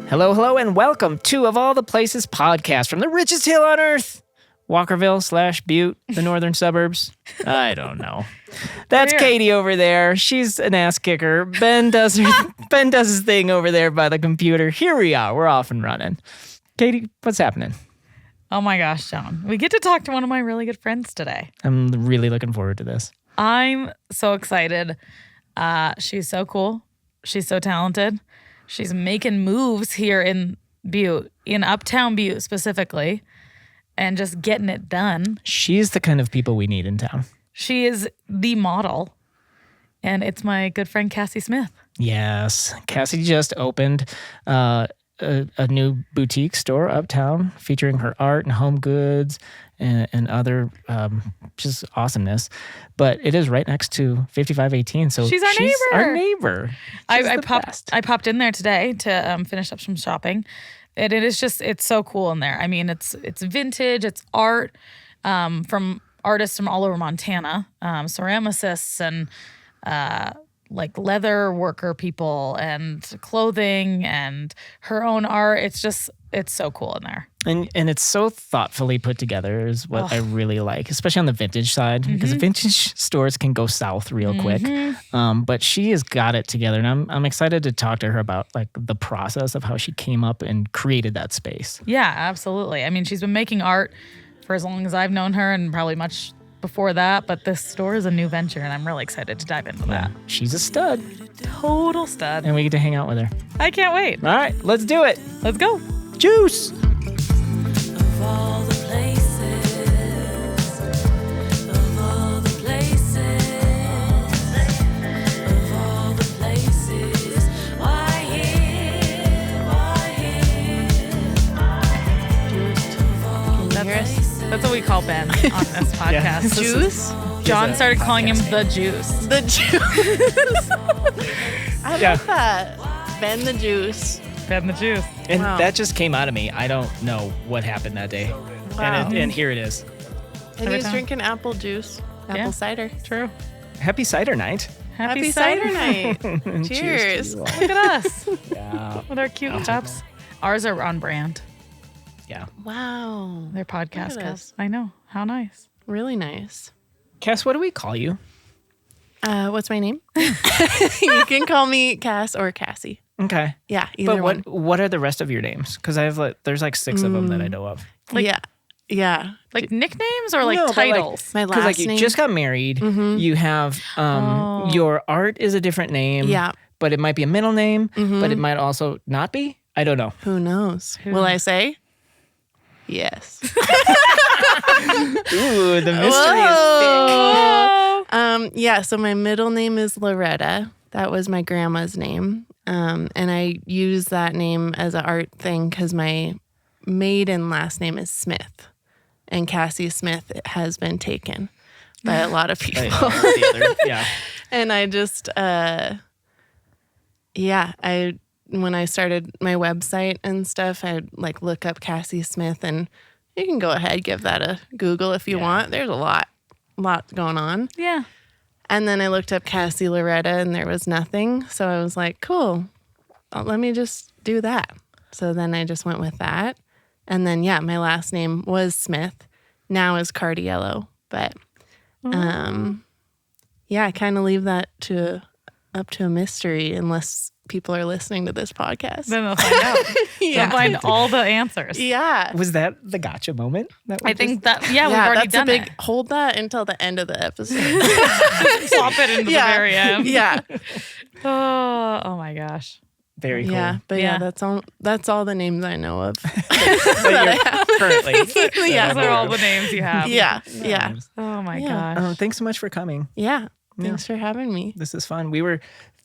Hello, hello, and welcome to Of All the Places podcast from the richest hill on earth, Walkerville/Butte, the northern suburbs. I don't know. That's Katie over there. She's an ass kicker. Ben does his thing over there by the computer. Here we are. We're off and running. Katie, what's happening? Oh my gosh, John. We get to talk to one of my really good friends today. I'm really looking forward to this. I'm so excited. She's so cool. She's so talented. She's making moves here in Butte, in uptown Butte specifically, and just getting it done. She's the kind of people we need in town. She is the model, and it's my good friend Cassie Smith. Yes. Cassie just opened a new boutique store uptown featuring her art and home goods and other just awesomeness. But it is right next to 5518. So she's our neighbor. I popped in there today to finish up some shopping. And it is just, it's so cool in there. I mean, it's vintage, it's art from artists from all over Montana, ceramicists and like leather worker people and clothing and her own art. It's so cool in there. And it's so thoughtfully put together is what I really like, especially on the vintage side, because vintage stores can go south real quick. But she has got it together, and I'm excited to talk to her about like the process of how she came up and created that space. Yeah, absolutely. I mean, she's been making art for as long as I've known her and probably much before that, but this store is a new venture, and I'm really excited to dive into that. She's a stud. Total stud. And we get to hang out with her. I can't wait. All right, let's do it. Let's go. Juice. Of all the places, of all the places, of all the places, why here, why here? That's what we call Ben on this podcast. Juice? John started calling him the Juice. The Juice. I love that. Ben the Juice. Ben the Juice. And that just came out of me. I don't know what happened that day. Wow. And here it is. And he's drinking apple juice. Apple cider. True. Happy cider night. Happy cider night. Cheers Cheers. to you all. Look at us Yeah. with our cute cups. Ours are on brand. Yeah. Wow. They're podcast Look at cups. us. I know. How nice. Really nice. Cass, what do we call you? What's my name? You can call me Cass or Cassie. Okay. Yeah, either But one. what are the rest of your names? Because I have there's like 6 of them that I know of. Like- Yeah. Like nicknames or like No, but, like, titles? My Because last you name. just got married. You have your art is a different name. Yeah. But it might be a middle name. But it might also not be. I don't know. Who knows? Will I say? Yes. Ooh, the mystery is thick. Yeah, so my middle name is Loretta. That was my grandma's name. And I use that name as an art thing because my maiden last name is Smith. And Cassie Smith has been taken by a lot of people. Yeah. And I just, when I started my website and stuff, I'd like look up Cassie Smith, and you can go ahead, give that a Google if you want. There's a lot going on. Yeah. And then I looked up Cassie Loretta and there was nothing. So I was like, cool, let me just do that. So then I just went with that. And then, my last name was Smith. Now is Cardiello. But, I kind of leave that up to a mystery unless people are listening to this podcast. Then they'll find out. They'll find all the answers. Yeah. Was that the gotcha moment? I think that, we've already that's done a big it. hold that until the end of the episode. Swap it into the very end. Yeah. Oh my gosh. very cool. Yeah, but that's all the names I know of. Currently. Yeah. Those are all the names you have. Yeah. Oh my Yeah. gosh. Thanks so much for coming. Yeah. Thanks for having me. This is fun. We were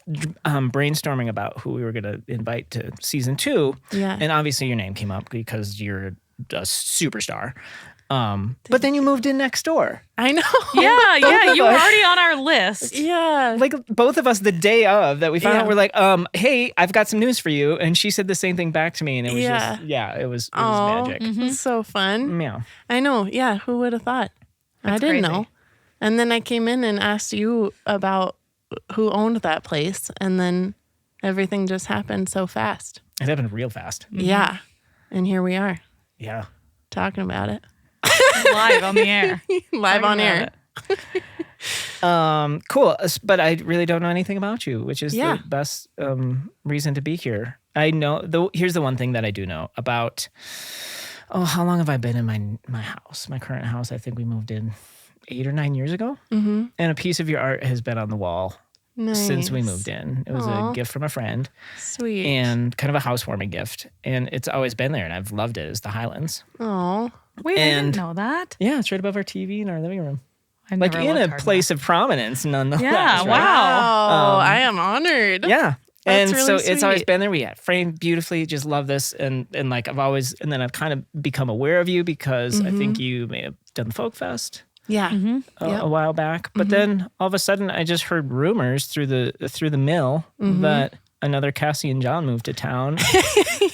brainstorming about who we were going to invite to season 2. Yeah. And obviously your name came up because you're a superstar. But then you moved in next door. I know. Yeah, you were us. already on our list. Yeah. Like both of us, the day of that we found Yeah. out, we're like, hey, I've got some news for you. And she said the same thing back to me. And it was it was magic. It's so fun. Yeah. I know. Yeah. Who would have thought? I didn't crazy. know. And then I came in and asked you about who owned that place. And then everything just happened so fast. It happened real fast. Yeah. And here we are Yeah. talking about it Live on the air. live Talking on about air. it. Cool. But I really don't know anything about you, which is Yeah. the best reason to be here. I know, here's the one thing that I do know about, how long have I been in my house? My current house, I think we moved in 8 or 9 years ago. Mm-hmm. And a piece of your art has been on the wall since we Nice. moved in. It was Aw. a gift from a friend Sweet. and kind of a housewarming gift. And it's always been there, and I've loved it. It's the Highlands. Oh. Wait, I And- didn't know that. Yeah, it's right above our TV in our living room. I Like never in looked a hard place of prominence, nonetheless. Yeah, right? wow. Oh, I am honored. Yeah. That's And really so it's always sweet. been there. We had framed beautifully. Just love this. And like I've always, and then I've kind of become aware of you because I think you may have done the Folk Fest Yeah. a while back. But then all of a sudden I just heard rumors through the mill that another Cassie and John moved to town.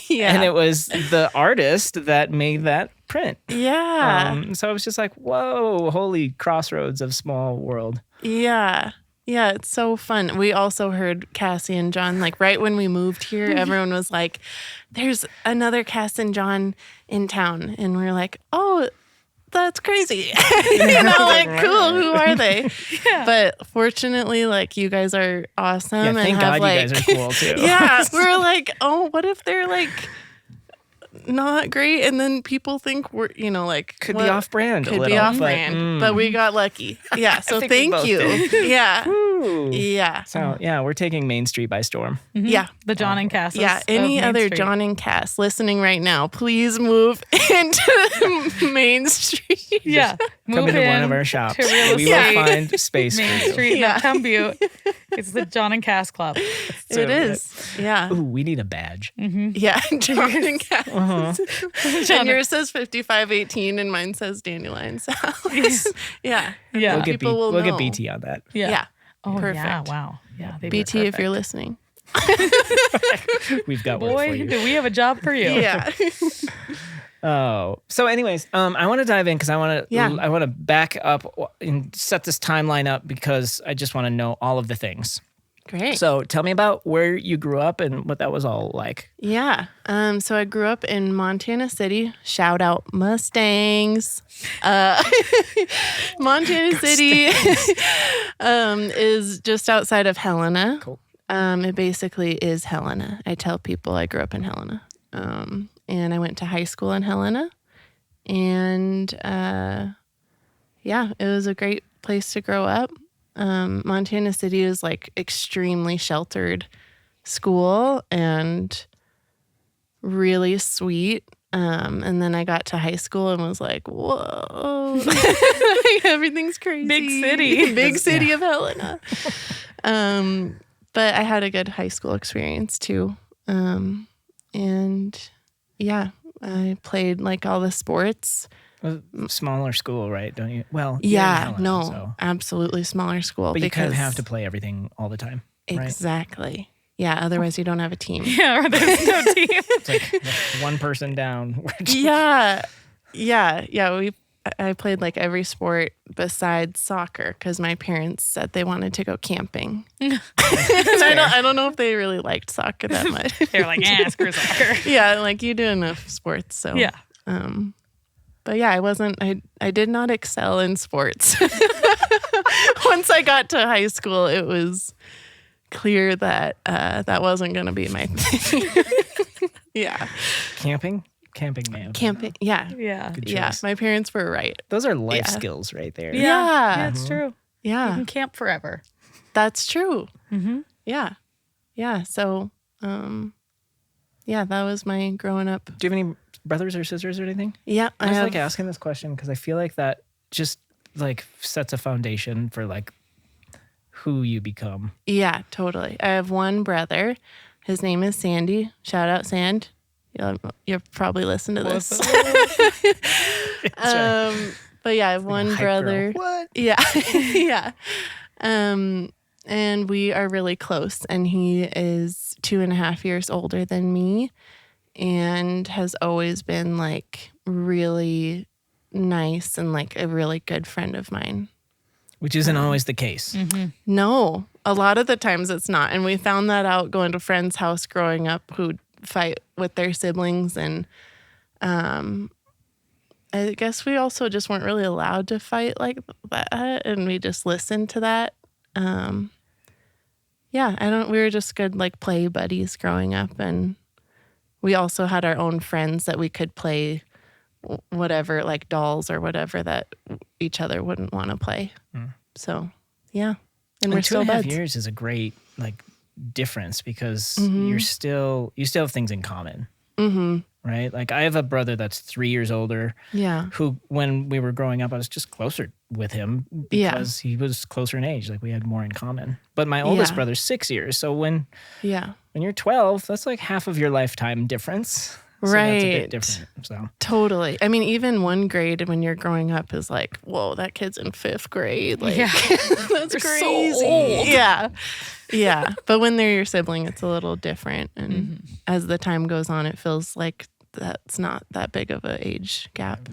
Yeah. And it was the artist that made that print. Yeah. So I was just like, whoa, holy crossroads of small world. Yeah. Yeah, it's so fun. We also heard Cassie and John, like right when we moved here, everyone was like, there's another Cass and John in town. And we are like, oh, that's crazy. Like, cool, who are they? But fortunately, like, you guys are awesome. Yeah, and thank have, God like, you guys are cool too. Yeah, we're like, oh, what if they're like not great? And then people think we're, like, Could what- be off brand. Could be off brand, but we got lucky. Yeah, so think we thank both you. did. Yeah, Ooh. yeah, So yeah, we're taking Main Street by storm. yeah. The John and Cass. Yeah, any other John and Cass listening right now, please move into Main Street. Yeah. Come Move into one in of our shops. to real We will estate. find space Main for you. Street in Yeah. Uptown Butte. It's the John and Cass Club. So It is. Yeah. Ooh, we need a badge. Yeah, John and Cass. Uh-huh. And yours says 5518 and mine says Dandelion Salad. Yeah. Yeah. We'll get People will we'll get know. BT on that. Yeah. Oh, Oh, perfect. yeah. Wow. Yeah. they'd be BT, if you're perfect. listening. We've got work for Boy, you. do we have a job for you. Yeah. Oh, so anyways, I want to dive in because I want to back up and set this timeline up because I just want to know all of the things. Great. So tell me about where you grew up and what that was all like. Yeah. So I grew up in Montana City. Shout out Mustangs. Montana City is just outside of Helena. Cool. It basically is Helena. I tell people I grew up in Helena. And I went to high school in Helena. And yeah, it was a great place to grow up. Montana City is like extremely sheltered school and really sweet. And then I got to high school and was like, whoa, everything's crazy. Big city. Big city of Helena. But I had a good high school experience too. And yeah, I played like all the sports. Smaller school, right? Don't you? Well, you're in Yeah, Helena, no, so- absolutely smaller school. But you kind of because- have to play everything all the time, right? Exactly. Yeah, otherwise you don't have a team. Yeah, or there's no team. It's like one person down. We're just- Yeah. I played like every sport besides soccer because my parents said they wanted to go camping. And I don't know if they really liked soccer that much. They're like, screw soccer. Yeah, like you do enough sports. So Yeah. But yeah, I did not excel in sports. Once I got to high school, it was clear that that wasn't going to be my thing. Yeah. Camping man. Camping. Yeah. Yeah. Good Yeah. choice. My parents were right. Those are life Yeah. skills right there. Yeah. Yeah. Yeah, it's true. You Yeah. can camp forever. That's true. Mm-hmm. Yeah. Yeah. So, yeah, that was my growing up. Do you have any brothers or sisters or anything? Yeah. I was like asking this question because I feel like that just like sets a foundation for like who you become. Yeah, totally. I have one brother. His name is Sandy. Shout out Sand. You'll probably listen to this. That's right. But yeah, I have one hype brother. girl. What? Yeah. Yeah. And we are really close, and he is 2.5 years older than me and has always been like really nice and like a really good friend of mine. Which isn't always the case. No, a lot of the times it's not. And we found that out going to friends' house growing up who'd fight with their siblings. And I guess we also just weren't really allowed to fight like that. And we just listened to that. We were just good like play buddies growing up. And we also had our own friends that we could play whatever, like dolls or whatever that each other wouldn't want to play. So, yeah. And we're still 2.5 buds. years is a great like difference because you still have things in common. Right? Like I have a brother that's 3 years older. Yeah. Who, when we were growing up, I was just closer with him because he was closer in age. Like we had more in common. But my oldest brother's 6 years. So when you're 12, that's like half of your lifetime difference. So Right. That's a bit different. So Totally. I mean, even 1 grade when you're growing up is like, whoa, that kid's in 5th grade. Like, that's crazy. so old. Yeah. Yeah. But when they're your sibling, it's a little different. And as the time goes on, it feels like that's not that big of an age gap.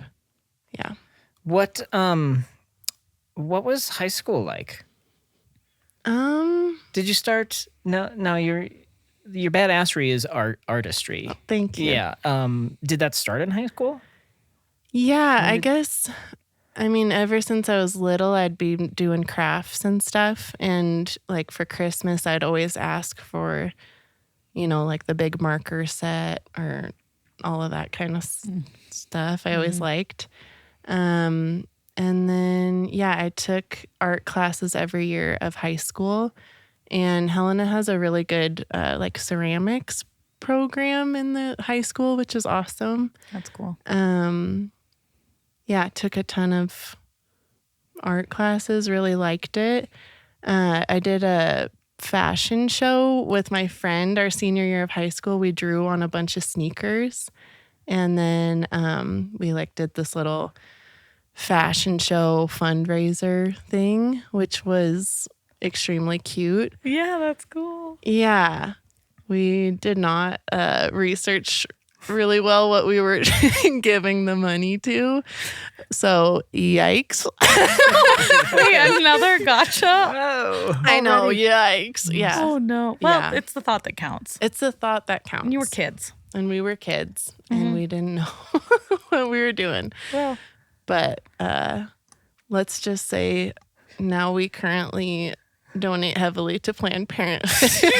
Yeah. what was high school like? Did you start? No, your badassery is artistry. Thank you. Yeah. Did that start in high school? Yeah, I guess. I mean, ever since I was little, I'd be doing crafts and stuff. And like for Christmas, I'd always ask for, like the big marker set or all of that kind of stuff. I always liked. And then, I took art classes every year of high school. And Helena has a really good like ceramics program in the high school, which is awesome. That's cool. Took a ton of art classes, really liked it. I did a fashion show with my friend our senior year of high school. We drew on a bunch of sneakers. And then we like did this little fashion show fundraiser thing, which was extremely cute. Yeah, that's cool. Yeah. We did not research really well what we were giving the money to. So, yikes. Wait, another gotcha? Oh. I know, yikes. Yeah. Oh, no. Well, Yeah. it's the thought that counts. It's the thought that counts. And you were kids. And we were kids. And we didn't know what we were doing. Well, But let's just say now we currently donate heavily to Planned Parenthood.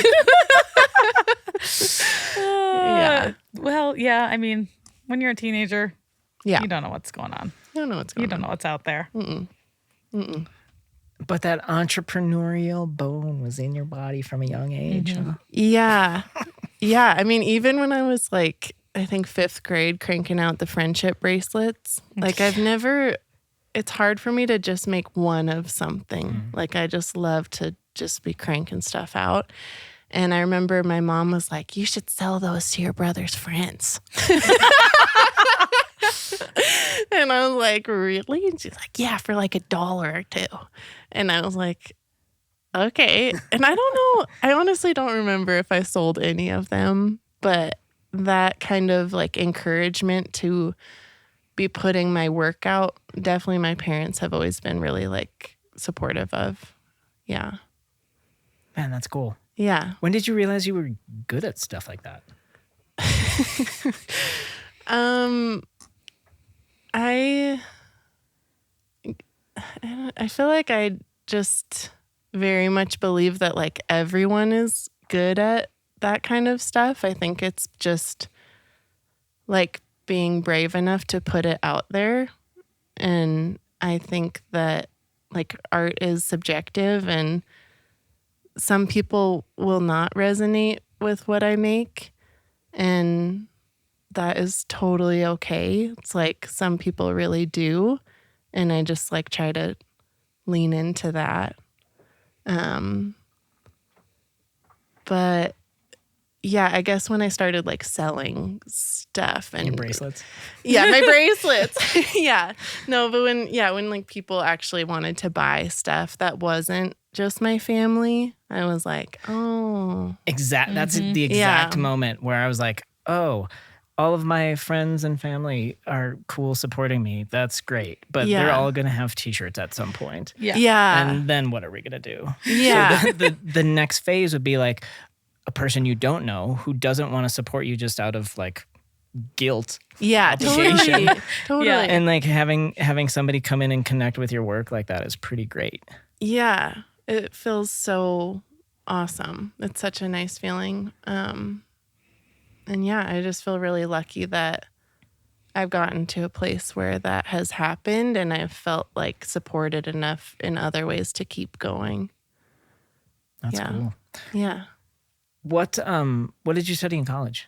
Yeah. Well, yeah. I mean, when you're a teenager, Yeah. you don't know what's going on. I don't know what's going You don't know what's out there. But that entrepreneurial bone was in your body from a young age. Huh? Yeah. Yeah. I mean, even when I was like, I think 5th grade, cranking out the friendship bracelets, like it's hard for me to just make one of something. Like I just love to just be cranking stuff out. And I remember my mom was like, you should sell those to your brother's friends. And I was like, really? And she's like, yeah, for like $1 or $2. And I was like, okay. And I don't know. I honestly don't remember if I sold any of them, but that kind of like encouragement to be putting my work out, definitely my parents have always been really like supportive of. Yeah. Man, that's cool. Yeah. When did you realize you were good at stuff like that? I feel like I just very much believe that like everyone is good at that kind of stuff. I think it's just like being brave enough to put it out there. And I think that like art is subjective and some people will not resonate with what I make. And that is totally okay. It's like some people really do. And I just like try to lean into that. But yeah, I guess when I started like selling stuff and Your bracelets. Yeah, my bracelets. Yeah. No, but when like people actually wanted to buy stuff that wasn't just my family, I was like, oh. That's the exact moment where I was like, oh, all of my friends and family are cool supporting me. That's great. But they're all going to have t-shirts at some point. Yeah. And then what are we going to do? Yeah. So the next phase would be like a person you don't know who doesn't want to support you just out of like guilt. Yeah, totally. Totally. Yeah. And like having somebody come in and connect with your work like that is pretty great. Yeah. It feels so awesome. It's such a nice feeling. And yeah, I just feel really lucky that I've gotten to a place where that has happened and I've felt like supported enough in other ways to keep going. That's cool. Yeah. What did you study in college?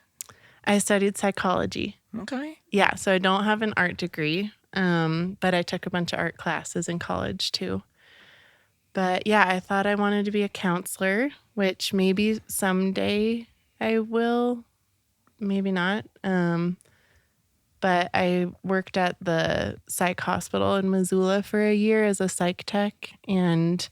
I studied psychology. Okay. Yeah, so I don't have an art degree, but I took a bunch of art classes in college too. But yeah, I thought I wanted to be a counselor, which maybe someday I will, maybe not. But I worked at the psych hospital in Missoula for a year as a psych tech and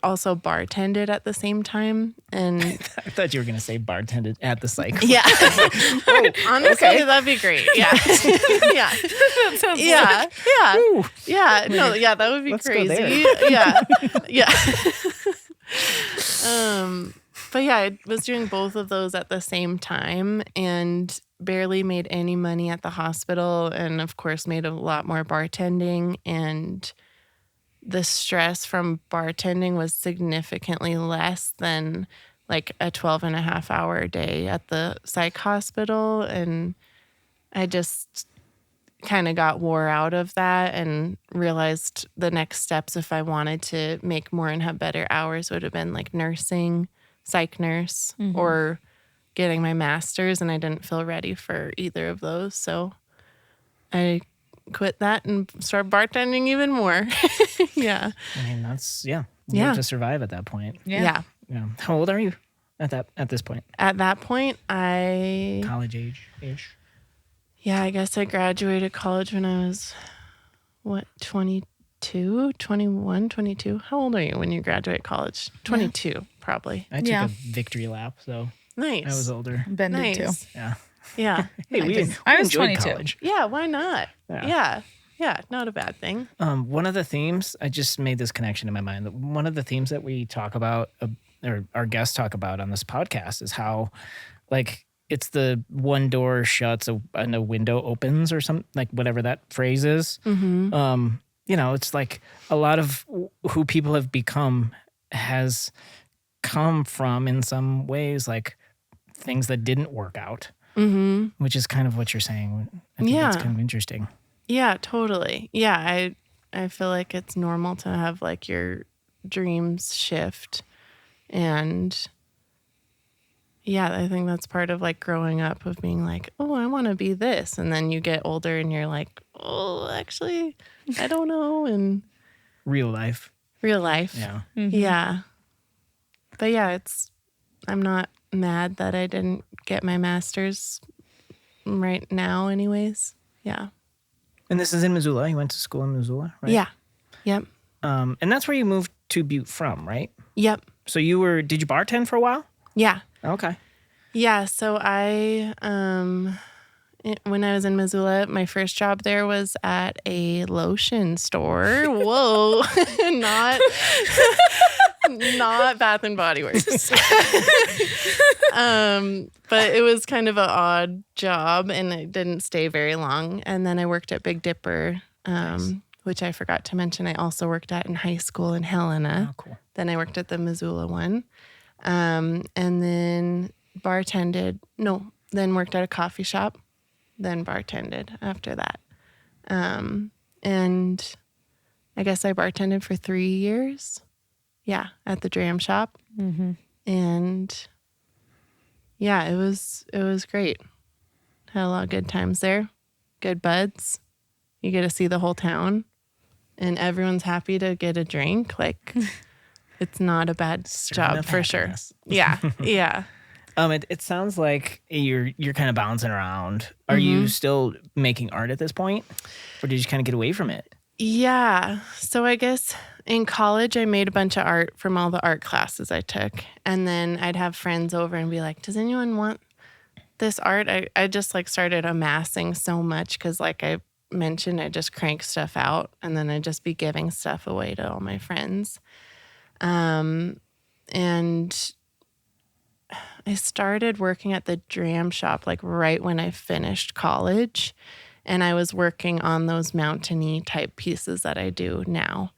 also bartended at the same time. And I thought you were going to say bartended at the psych. yeah, honestly, that'd be great. Yeah, yeah, yeah, yeah, Ooh. yeah. No, yeah, that would be Let's go crazy. there. Yeah, yeah. But yeah, I was doing both of those at the same time and barely made any money at the hospital, and of course made a lot more bartending, and the stress from bartending was significantly less than like a 12.5-hour day at the psych hospital. And I just kind of got wore out of that and realized the next steps, if I wanted to make more and have better hours, would have been like nursing, psych nurse, or getting my master's. And I didn't feel ready for either of those. So I quit that and start bartending even more. Yeah. I mean, that's, you Yeah. have to survive at that point. Yeah. Yeah. How old are you at this point? At that point, College age-ish? I guess I graduated college when I was, 22, 21, 22? How old are you when you graduate college? 22, probably. I took a victory lap, so Nice. I was older. Ben did too. Nice. Yeah. Yeah. Hey, Nice. I was enjoyed 22. college. Yeah, why not? Yeah. Yeah. Yeah, not a bad thing. One of the themes, I just made this connection in my mind. That one of the themes that we talk about, or our guests talk about on this podcast, is how, like, it's the one door shuts and a window opens, or something, like whatever that phrase is. Mm-hmm. It's like a lot of who people have become has come from, in some ways, like things that didn't work out, which is kind of what you're saying. I think that's kind of interesting. Yeah, totally. Yeah, I feel like it's normal to have like your dreams shift. And yeah, I think that's part of like growing up, of being like, oh, I want to be this. And then you get older and you're like, oh, actually, I don't know. And Real life. Yeah. Yeah. But yeah, I'm not mad that I didn't get my master's right now anyways. Yeah. And this is in Missoula. You went to school in Missoula, right? Yeah. Yep. And that's where you moved to Butte from, right? Yep. So did you bartend for a while? Yeah. Okay. Yeah. So when I was in Missoula, my first job there was at a lotion store. Whoa. Not Bath and Body Works. But it was kind of an odd job and it didn't stay very long. And then I worked at Big Dipper, which I forgot to mention. I also worked at in high school in Helena. Oh, cool. Then I worked at the Missoula one. And then then worked at a coffee shop, then bartended after that. And I guess I bartended for 3 years. Yeah, at the Dram Shop. Mm-hmm. And yeah, it was great. Had a lot of good times there. Good buds. You get to see the whole town. And everyone's happy to get a drink. Like, it's not a bad job of for sure. happiness. Yeah. Yeah. It sounds like you're kind of bouncing around. Are you still making art at this point, or did you kind of get away from it? Yeah. So I guess in college, I made a bunch of art from all the art classes I took. And then I'd have friends over and be like, does anyone want this art? I just like started amassing so much because like I mentioned, I just crank stuff out and then I'd just be giving stuff away to all my friends. And I started working at the dram shop like right when I finished college. And I was working on those mountainy type pieces that I do now.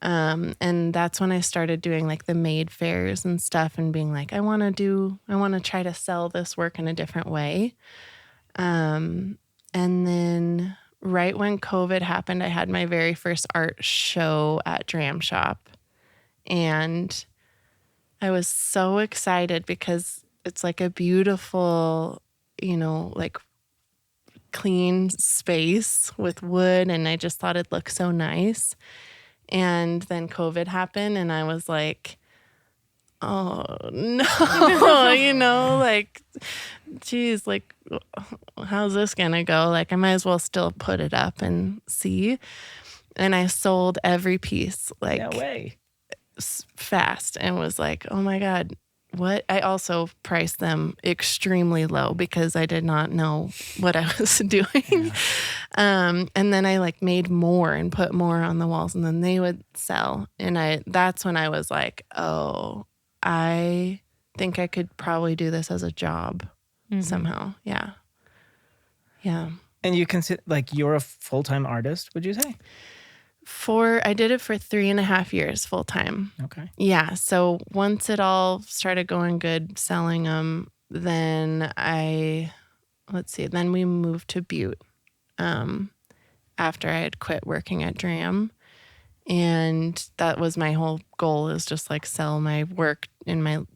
And that's when I started doing like the made fairs and stuff and being like, I want to try to sell this work in a different way. And then right when COVID happened, I had my very first art show at Dram Shop. And I was so excited because it's like a beautiful, like clean space with wood, and I just thought it looked so nice. And then COVID happened and I was like, oh no, like, geez, like, how's this gonna go? Like, I might as well still put it up and see. And I sold every piece like No way. fast and was like, oh my God, what? I also priced them extremely low because I did not know what I was doing. Yeah. And then I like made more and put more on the walls and then they would sell. And that's when I was like, oh, I think I could probably do this as a job somehow. Yeah. Yeah. And you consider like you're a full-time artist, would you say? I did it for 3.5 years full time. Okay. Yeah. So once it all started going good, selling them, then then we moved to Butte after I had quit working at Dram. And that was my whole goal, is just like sell my work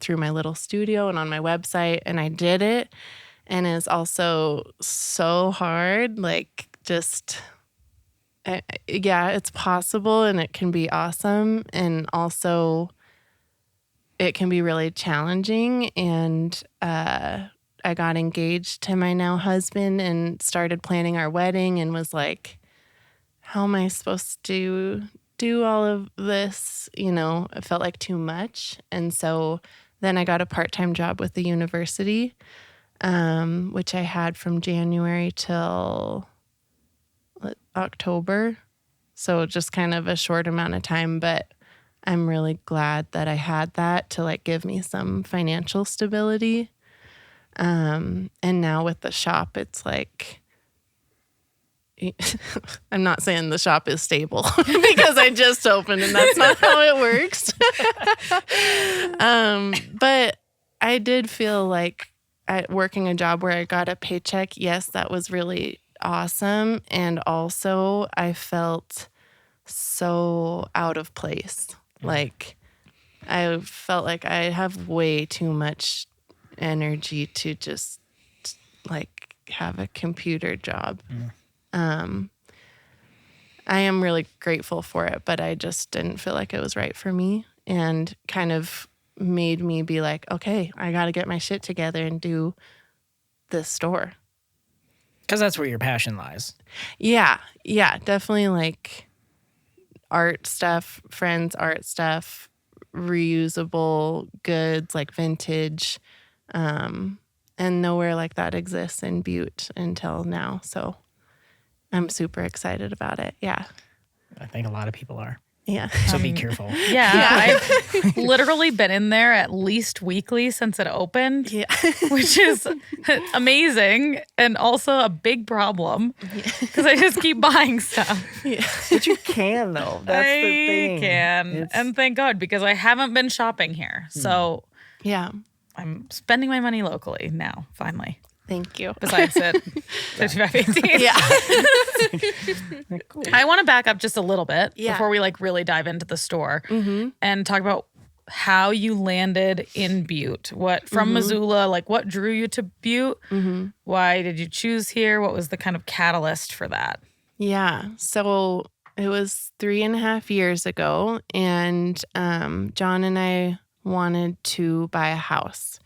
through my little studio and on my website. And I did it. And it's also so hard, like just... yeah, it's possible and it can be awesome. And also it can be really challenging. And I got engaged to my now husband and started planning our wedding and was like, how am I supposed to do all of this? It felt like too much. And so then I got a part-time job with the university, which I had from January till October. So just kind of a short amount of time, but I'm really glad that I had that to like give me some financial stability. And now with the shop, it's like, I'm not saying the shop is stable because I just opened and that's not how it works. But I did feel like working a job where I got a paycheck. Yes, that was really awesome. And also I felt so out of place. Like I felt like I have way too much energy to just like have a computer job. I am really grateful for it, but I just didn't feel like it was right for me, and kind of made me be like, okay, I got to get my shit together and do this store. Because that's where your passion lies. Yeah, definitely like art stuff, friends' art stuff, reusable goods like vintage, and nowhere like that exists in Butte until now. So I'm super excited about it. Yeah. I think a lot of people are. Yeah. So be careful. Yeah. I've literally been in there at least weekly since it opened, which is amazing and also a big problem because I just keep buying stuff. Yeah. But you can, though. That's the thing. I can. And thank God, because I haven't been shopping here. So yeah, I'm spending my money locally now, finally. Thank you. Besides it, 5518. Yeah. Cool. I want to back up just a little bit before we like really dive into the store and talk about how you landed in Butte. What from Missoula, like what drew you to Butte? Why did you choose here? What was the kind of catalyst for that? Yeah. So it was 3.5 years ago, and John and I wanted to buy a house,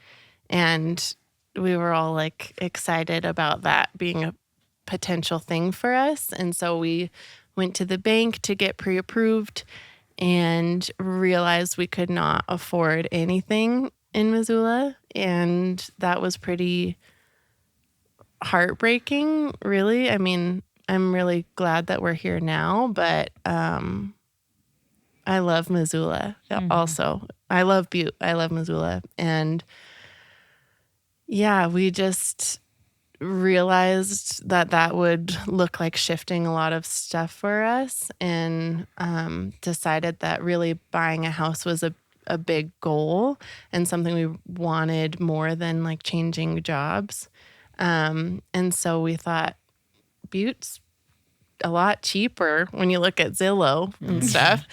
and we were all like excited about that being a potential thing for us. And so we went to the bank to get pre-approved and realized we could not afford anything in Missoula. And that was pretty heartbreaking, really. I mean, I'm really glad that we're here now, but I love Missoula also. I love Butte. I love Missoula. And yeah, we just realized that would look like shifting a lot of stuff for us, and decided that really buying a house was a big goal and something we wanted more than like changing jobs. And so we thought Butte's a lot cheaper when you look at Zillow and stuff.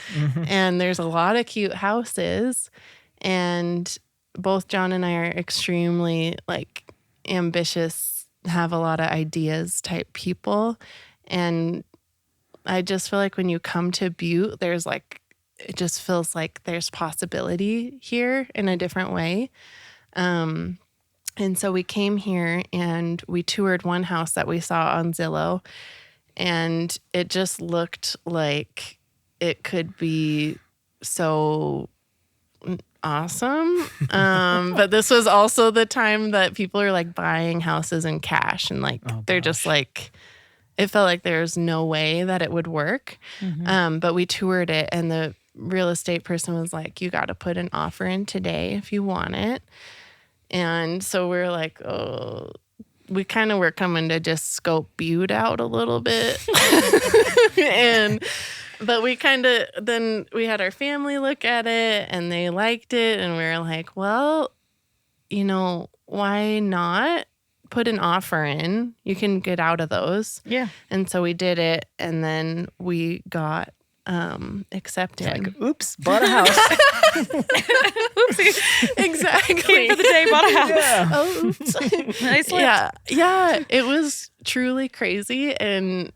And there's a lot of cute houses, and both John and I are extremely like ambitious, have a lot of ideas type people. And I just feel like when you come to Butte, there's like, it just feels like there's possibility here in a different way. And so we came here and we toured one house that we saw on Zillow, and it just looked like it could be so awesome. But this was also the time that people are like buying houses in cash, and like they're just like, it felt like there's no way that it would work. But we toured it, and the real estate person was like, you got to put an offer in today if you want it. And so we're like, oh, we kind of were coming to just scope Butte out a little bit. But we then we had our family look at it and they liked it. And we were like, well, why not put an offer in? You can get out of those. Yeah. And so we did it, and then we got accepted. Like, oops, bought a house. Oopsie. Exactly. Came for the day, bought a house. Yeah. Oh, oops. Nice. Yeah. It was truly crazy, and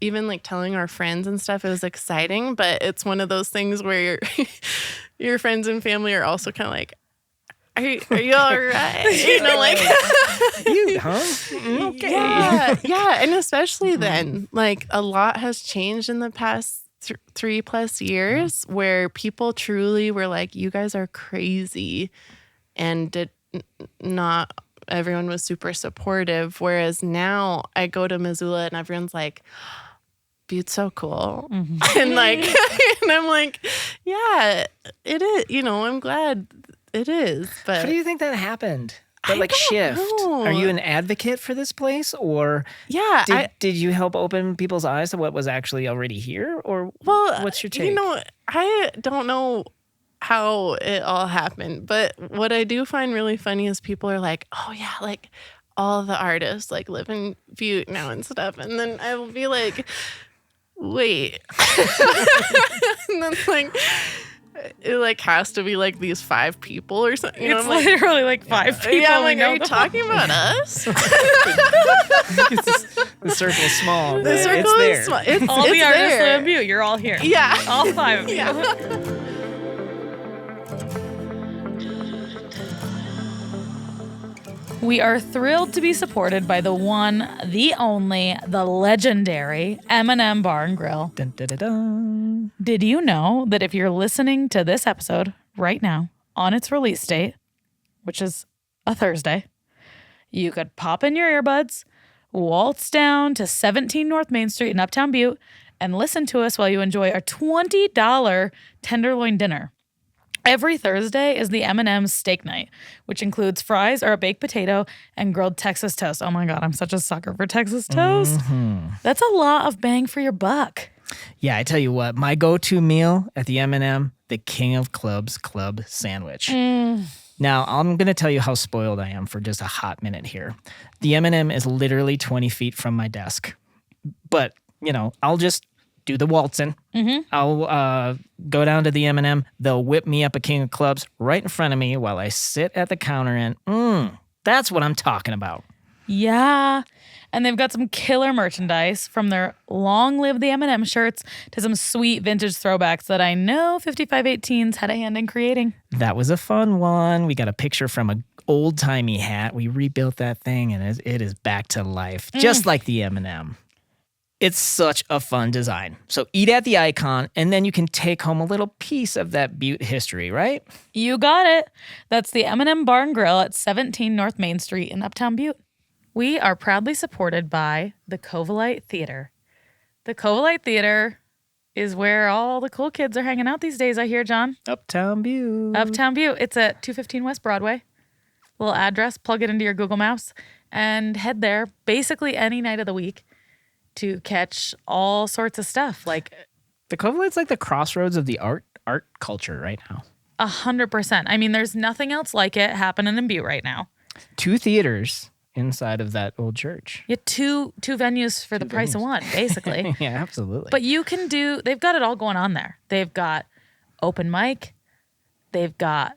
even like telling our friends and stuff, it was exciting. But it's one of those things where your friends and family are also kind of like, are you all right? Like You, huh? Okay. Yeah, and especially then, like a lot has changed in the past 3+ years, where people truly were like, you guys are crazy, and not everyone was super supportive. Whereas now I go to Missoula and everyone's like, Butte's so cool. And like, and I'm like, yeah, it is, I'm glad it is. But How do you think that happened? That like shift. know. Are you an advocate for this place, or yeah, did you help open people's eyes to what was actually already here, or what's your take? I don't know how it all happened, but what I do find really funny is people are like, oh yeah, like all the artists like live in Butte now and stuff, and then I will be like, wait, and then like it like has to be like these 5 people or something. It's literally like 5 people. Yeah, I'm like, are you talking about us? The circle is small. The circle is small. All the artists there. live in Butte. You're all here. Yeah. All 5 of you. Yeah. We are thrilled to be supported by the one, the only, the legendary M&M Bar and Grill. Dun, dun, dun, dun. Did you know that if you're listening to this episode right now on its release date, which is a Thursday, you could pop in your earbuds, waltz down to 17 North Main Street in Uptown Butte, and listen to us while you enjoy our $20 tenderloin dinner. Every Thursday is the M&M's steak night, which includes fries or a baked potato and grilled Texas toast. Oh my God, I'm such a sucker for Texas toast. That's a lot of bang for your buck. Yeah, I tell you what, my go-to meal at the M&M, the King of Clubs Club sandwich. Now, I'm going to tell you how spoiled I am for just a hot minute here. The M&M is literally 20 feet from my desk. But, I'll just do the waltzing. I'll go down to the M&M. They'll whip me up a King of Clubs right in front of me while I sit at the counter, and that's what I'm talking about. Yeah. And they've got some killer merchandise from their Long Live the M&M shirts to some sweet vintage throwbacks that I know 5518s had a hand in creating. That was a fun one. We got a picture from an old-timey hat. We rebuilt that thing, and it is back to life, just like the M&M. It's such a fun design. So eat at the Icon, and then you can take home a little piece of that Butte history, right? You got it. That's the M&M Bar and Grill at 17 North Main Street in Uptown Butte. We are proudly supported by the Covalite Theater. The Covalite Theater is where all the cool kids are hanging out these days, I hear, John. Uptown Butte. Uptown Butte. It's at 215 West Broadway. Little address, plug it into your Google Maps, and head there basically any night of the week to catch all sorts of stuff. Like The Covalite's like the crossroads of the art culture right now. 100%. I mean, there's nothing else like it happening in Butte right now. 2 theaters inside of that old church. You have two venues for the price of one, basically. Yeah, absolutely. But they've got it all going on there. They've got open mic. They've got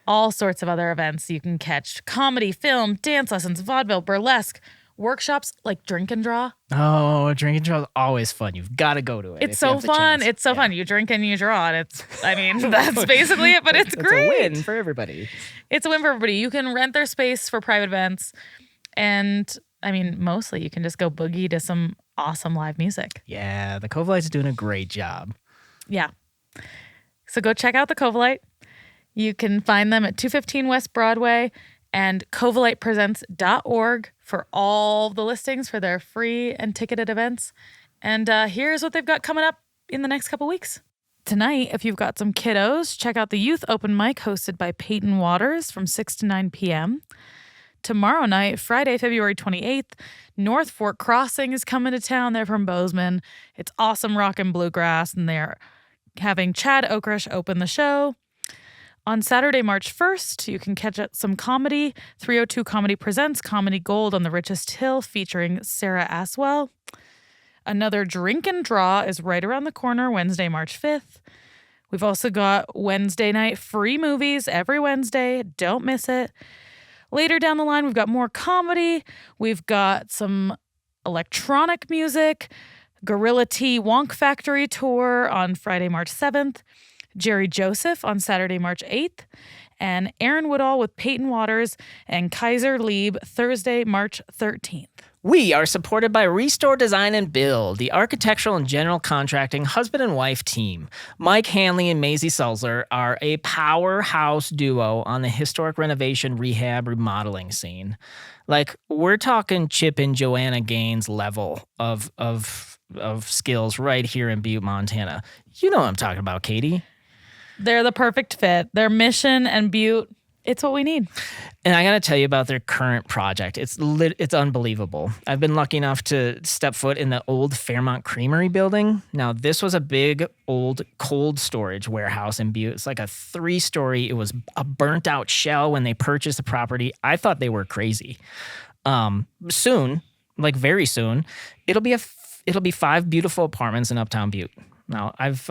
all sorts of other events you can catch. Comedy, film, dance lessons, vaudeville, burlesque, workshops like drink and draw. Oh, drink and draw is always fun. You've got to go to it. It's so fun. It's so fun. You drink and you draw, and that's basically it, but it's great. It's a win for everybody. It's a win for everybody. You can rent their space for private events. And I mean, mostly you can just go boogie to some awesome live music. Yeah, the Covalite's doing a great job. Yeah. So go check out the Covalite. You can find them at 215 West Broadway and covalitepresents.org for all the listings for their free and ticketed events. And here's what they've got coming up in the next couple weeks. Tonight, if you've got some kiddos, check out the Youth Open Mic hosted by Peyton Waters from 6 to 9 p.m. Tomorrow night, Friday, February 28th, North Fork Crossing is coming to town. They're from Bozeman. It's awesome rock and bluegrass, and they're having Chad Okrish open the show. On Saturday, March 1st, you can catch some comedy. 302 Comedy presents Comedy Gold on the Richest Hill featuring Sarah Aswell. Another drink and draw is right around the corner, Wednesday, March 5th. We've also got Wednesday night free movies every Wednesday. Don't miss it. Later down the line, we've got more comedy. We've got some electronic music, Gorilla Tea Wonk Factory Tour on Friday, March 7th, Jerry Joseph on Saturday, March 8th, and Aaron Woodall with Peyton Waters and Kaiser Lieb Thursday, March 13th. We are supported by Restore Design and Build, the architectural and general contracting husband and wife team. Mike Hanley and Maisie Sulzer are a powerhouse duo on the historic renovation, rehab, remodeling scene. Like, we're talking Chip and Joanna Gaines level of skills right here in Butte, Montana. You know what I'm talking about, Katie. They're the perfect fit. Their mission and Butte, it's what we need. And I got to tell you about their current project. It's unbelievable. I've been lucky enough to step foot in the old Fairmont Creamery building. Now, this was a big, old cold storage warehouse in Butte. It's like a 3-story. It was a burnt out shell when they purchased the property. I thought they were crazy. Soon, like very soon, it'll be 5 beautiful apartments in Uptown Butte. Now, I've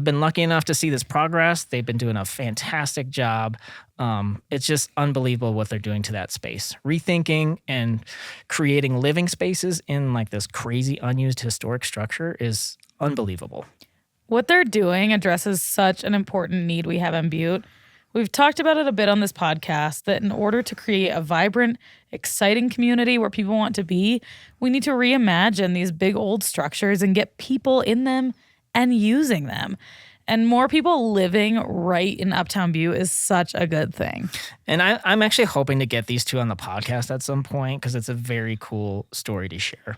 been lucky enough to see this progress. They've been doing a fantastic job. It's just unbelievable what they're doing to that space. Rethinking and creating living spaces in like this crazy unused historic structure is unbelievable. What they're doing addresses such an important need we have in Butte. We've talked about it a bit on this podcast that in order to create a vibrant, exciting community where people want to be, we need to reimagine these big old structures and get people in them and using them. And more people living right in Uptown Butte is such a good thing. And I'm actually hoping to get these two on the podcast at some point because it's a very cool story to share.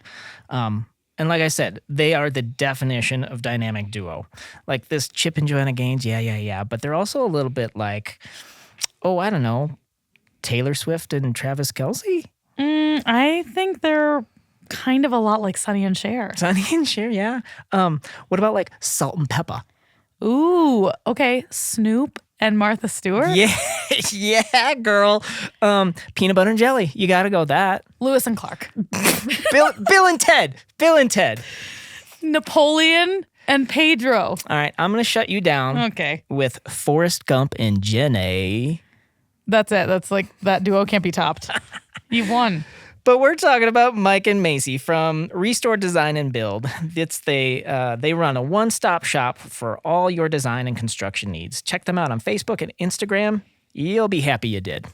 And like I said, they are the definition of dynamic duo. Like this Chip and Joanna Gaines, yeah. But they're also a little bit like, I don't know, Taylor Swift and Travis Kelce? I think they're kind of a lot like Sonny and Cher. Sonny and Cher, yeah. What about like Salt and Pepper? Ooh, okay. Snoop and Martha Stewart? Yeah, girl. Peanut butter and jelly. You got to go that. Lewis and Clark. Bill and Ted. Napoleon and Pedro. All right, I'm going to shut you down. Okay. With Forrest Gump and Jenny. That's it. That's like, that duo can't be topped. You've won. But we're talking about Mike and Macy from Restore Design and Build. They run a one-stop shop for all your design and construction needs. Check them out on Facebook and Instagram. You'll be happy you did.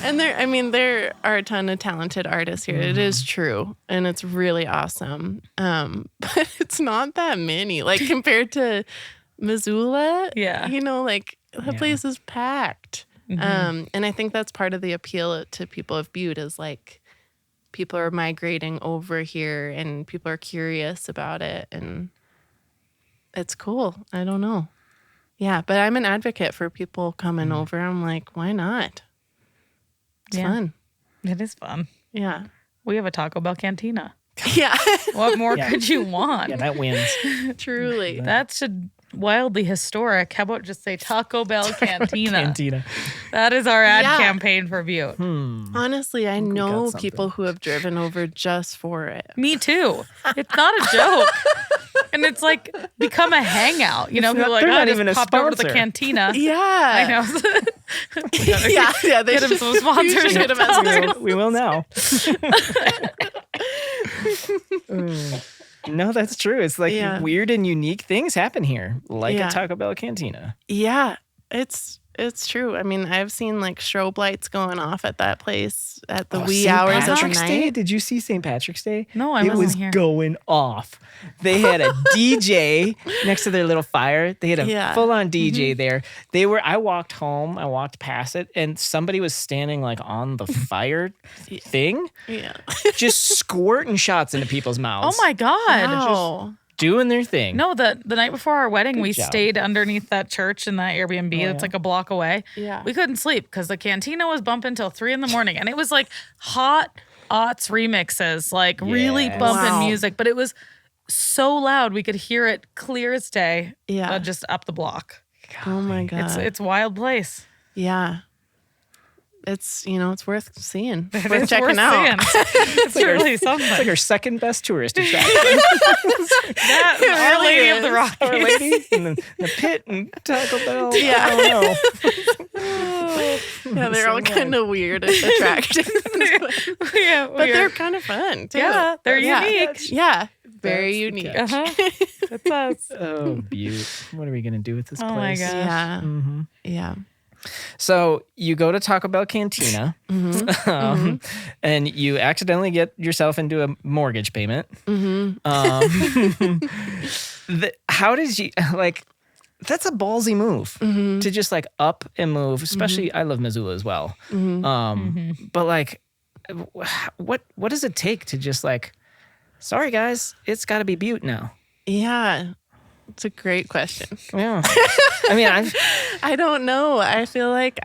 And there are a ton of talented artists here. It is true. And it's really awesome. But it's not that many. Like compared to Missoula, Yeah. the place is packed. And I think that's part of the appeal to people of Butte is like people are migrating over here and people are curious about it. And it's cool. I don't know. Yeah, but I'm an advocate for people coming over. I'm like, why not? It's fun. It is fun. Yeah. We have a Taco Bell cantina. Yeah. What more could you want? Yeah, that wins. Truly. That's wildly historic. How about just say Taco Bell cantina? Cantina. That is our ad Yeah. campaign for Butte. Honestly, I we got know something. people who have driven over just for it. Me too. It's not a joke. And it's like become a hangout. You know, people are like, they're oh, not I just even a popped over to the sponsor. cantina. Yeah. I know. Yeah. They Get him should- some sponsorship you should get 'em as dollars. We will now. No, that's true. It's like Yeah. weird and unique things happen here, like Yeah. a Taco Bell cantina. Yeah. It's true. I mean, I've seen like strobe lights going off at that place at the wee St. hours of the Patrick's Day? night. Did you see St. Patrick's Day? No, I It wasn't was here. going off. They had a DJ next to their little fire. They had a Yeah. full-on DJ there. I walked home, I walked past it, and somebody was standing like on the fire thing, Yeah. just squirting shots into people's Oh mouths. my God. Wow. Doing their thing. No, the night before our wedding, we job. stayed underneath that church in that Airbnb that's like a block away. Yeah. We couldn't sleep because the cantina was bumping till 3 a.m. and it was like hot aughts remixes, like really Yes. bumping Wow. music, but it was so loud we could hear it clear as day. Yeah. Just up the block. Oh my God. It's a wild place. Yeah. It's worth seeing. It's worth checking out. seeing. It's really something. It's like our second best tourist attraction. That Our Lady of the Rockies. Our Lady and the Pit and Taco Bell. Yeah. I don't know. Yeah, they're all kind of weird attractions. Yeah, But they're kind of fun too. Yeah, they're Yeah. unique. Yeah. Very That's the unique. Uh-huh. That's us. Oh, Butte. What are we going to do with this Oh place? my gosh. Yeah. Mm-hmm. Yeah. So you go to Taco Bell Cantina and you accidentally get yourself into a mortgage payment. How did you, like, that's a ballsy move to just like up and move, especially I love Missoula as well. But like, what does it take to just like, sorry guys, it's got to be Butte now. Yeah. It's a great question. Yeah. I mean, I don't know. I feel like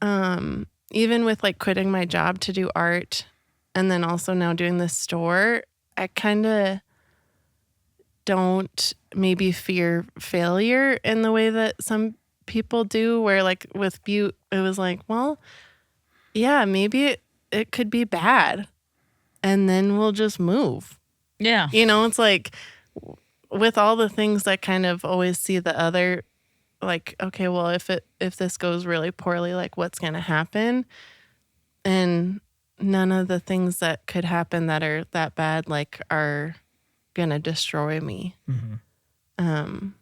even with like quitting my job to do art and then also now doing this store, I kind of don't maybe fear failure in the way that some people do, where like with Butte, it was like, well, yeah, maybe it could be bad and then we'll just move. Yeah. It's like with all the things that kind of always see the other, like, okay, well, if this goes really poorly, like what's going to happen? And none of the things that could happen that are that bad, like, are going to destroy me. And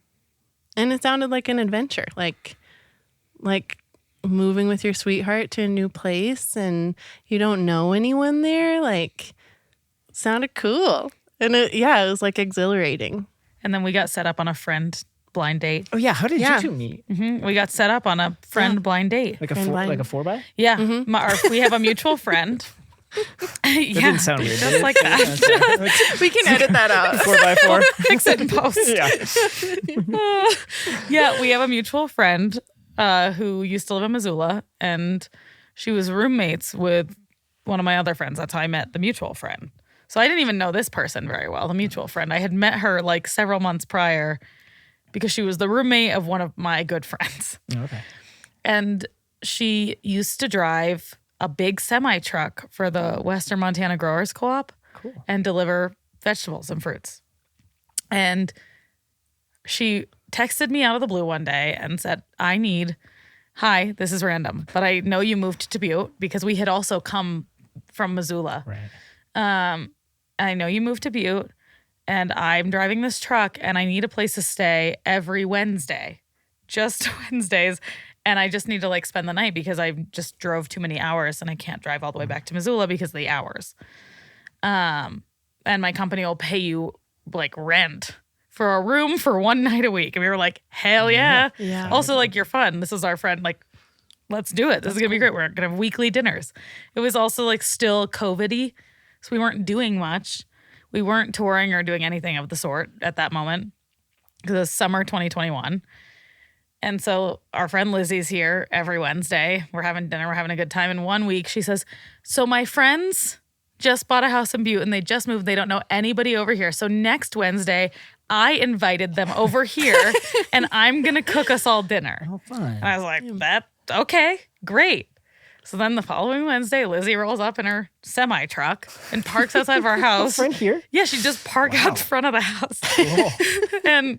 it sounded like an adventure, like moving with your sweetheart to a new place and you don't know anyone there, like, sounded cool. And it was like exhilarating. And then we got set up on a friend blind date. oh yeah, how did Yeah. you two meet? We got set up on a friend blind date. Like a Friend line. 4x? Yeah. We have a mutual friend. That didn't sound weird. did Just it? like that. We can edit that out. 4x4. Fix it in post. Yeah. Yeah, we have a mutual friend who used to live in Missoula, and she was roommates with one of my other friends. That's how I met the mutual friend. So I didn't even know this person very well, the mutual friend. I had met her like several months prior because she was the roommate of one of my good friends. Okay. And she used to drive a big semi truck for the Western Montana Growers Co-op and deliver vegetables and fruits. And she texted me out of the blue one day and said, hi, this is random, but I know you moved to Butte because we had also come from Missoula. Right. I know you moved to Butte and I'm driving this truck and I need a place to stay every Wednesday, just Wednesdays. And I just need to like spend the night because I just drove too many hours and I can't drive all the way back to Missoula because of the hours. And my company will pay you like rent for a room for one night a week. And we were like, hell yeah. Yeah. Also, like, you're fun. This is our friend. Like, let's do it. This is going to be great. We're going to have weekly dinners. It was also like still COVID-y. So we weren't doing much. We weren't touring or doing anything of the sort at that moment because it was summer 2021. And so our friend Lizzie's here every Wednesday. We're having dinner. We're having a good time. And one week she says, so my friends just bought a house in Butte and they just moved. They don't know anybody over here. So next Wednesday, I invited them over here and I'm going to cook us all dinner. Oh, fun. And I was like, okay, great. So then the following Wednesday, Lizzie rolls up in her semi truck and parks outside of our house. Friend here? Yeah, she just parked out front of the house. Cool.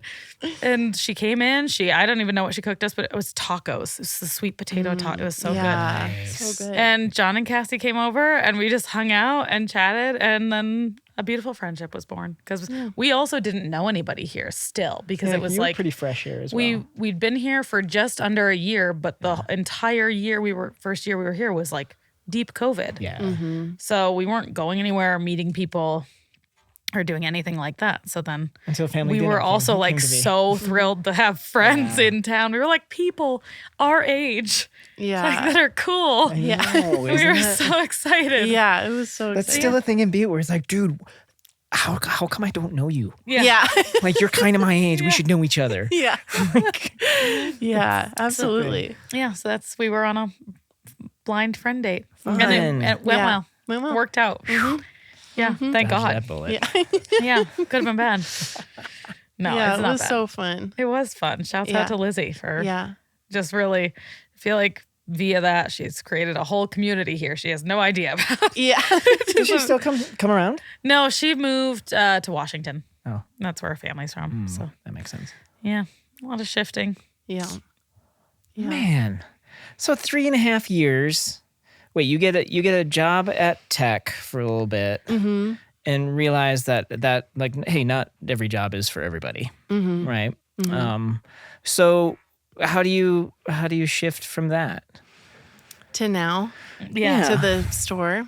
and she came in. I don't even know what she cooked us, but it was tacos. It was the sweet potato taco. It was so good. Nice. So good. And John and Cassie came over and we just hung out and chatted. And then a beautiful friendship was born because we also didn't know anybody here still because it was you were like pretty fresh here as well. we'd been here for just under a year, but the entire year first year we were here was like deep COVID. Yeah. So we weren't going anywhere, meeting people, or doing anything like that. So then Until family we dinner were also came like to be. so thrilled to have friends in town. We were like people our age, Yeah. like that are cool. Yeah. Oh, We isn't were that- so excited. Yeah, it was so That's exciting. still a thing in Butte where it's like, dude, how come I don't know you? Yeah. Like, you're kind of my age. We should know each other. Yeah. Yeah, absolutely. Yeah, so we were on a blind friend date. Fun. And it went Yeah. well. Went well. Worked out. Yeah, thank Dodged God. that bullet. Yeah. Yeah, could have been bad. No, Yeah, it's it not was bad. so fun. It was fun. Shouts Yeah. out to Lizzie for Yeah. just really feel like via that she's created a whole community here. She has no idea about. Yeah. Does she still come around? No, she moved to Washington. Oh, That's where her family's from. So that makes sense. yeah, a lot of shifting. Yeah. Yeah. Man, so 3.5 years. Wait, you get a job at tech for a little bit, and realize that like, hey, not every job is for everybody, right? So how do you shift from that? To now. Yeah. To the store.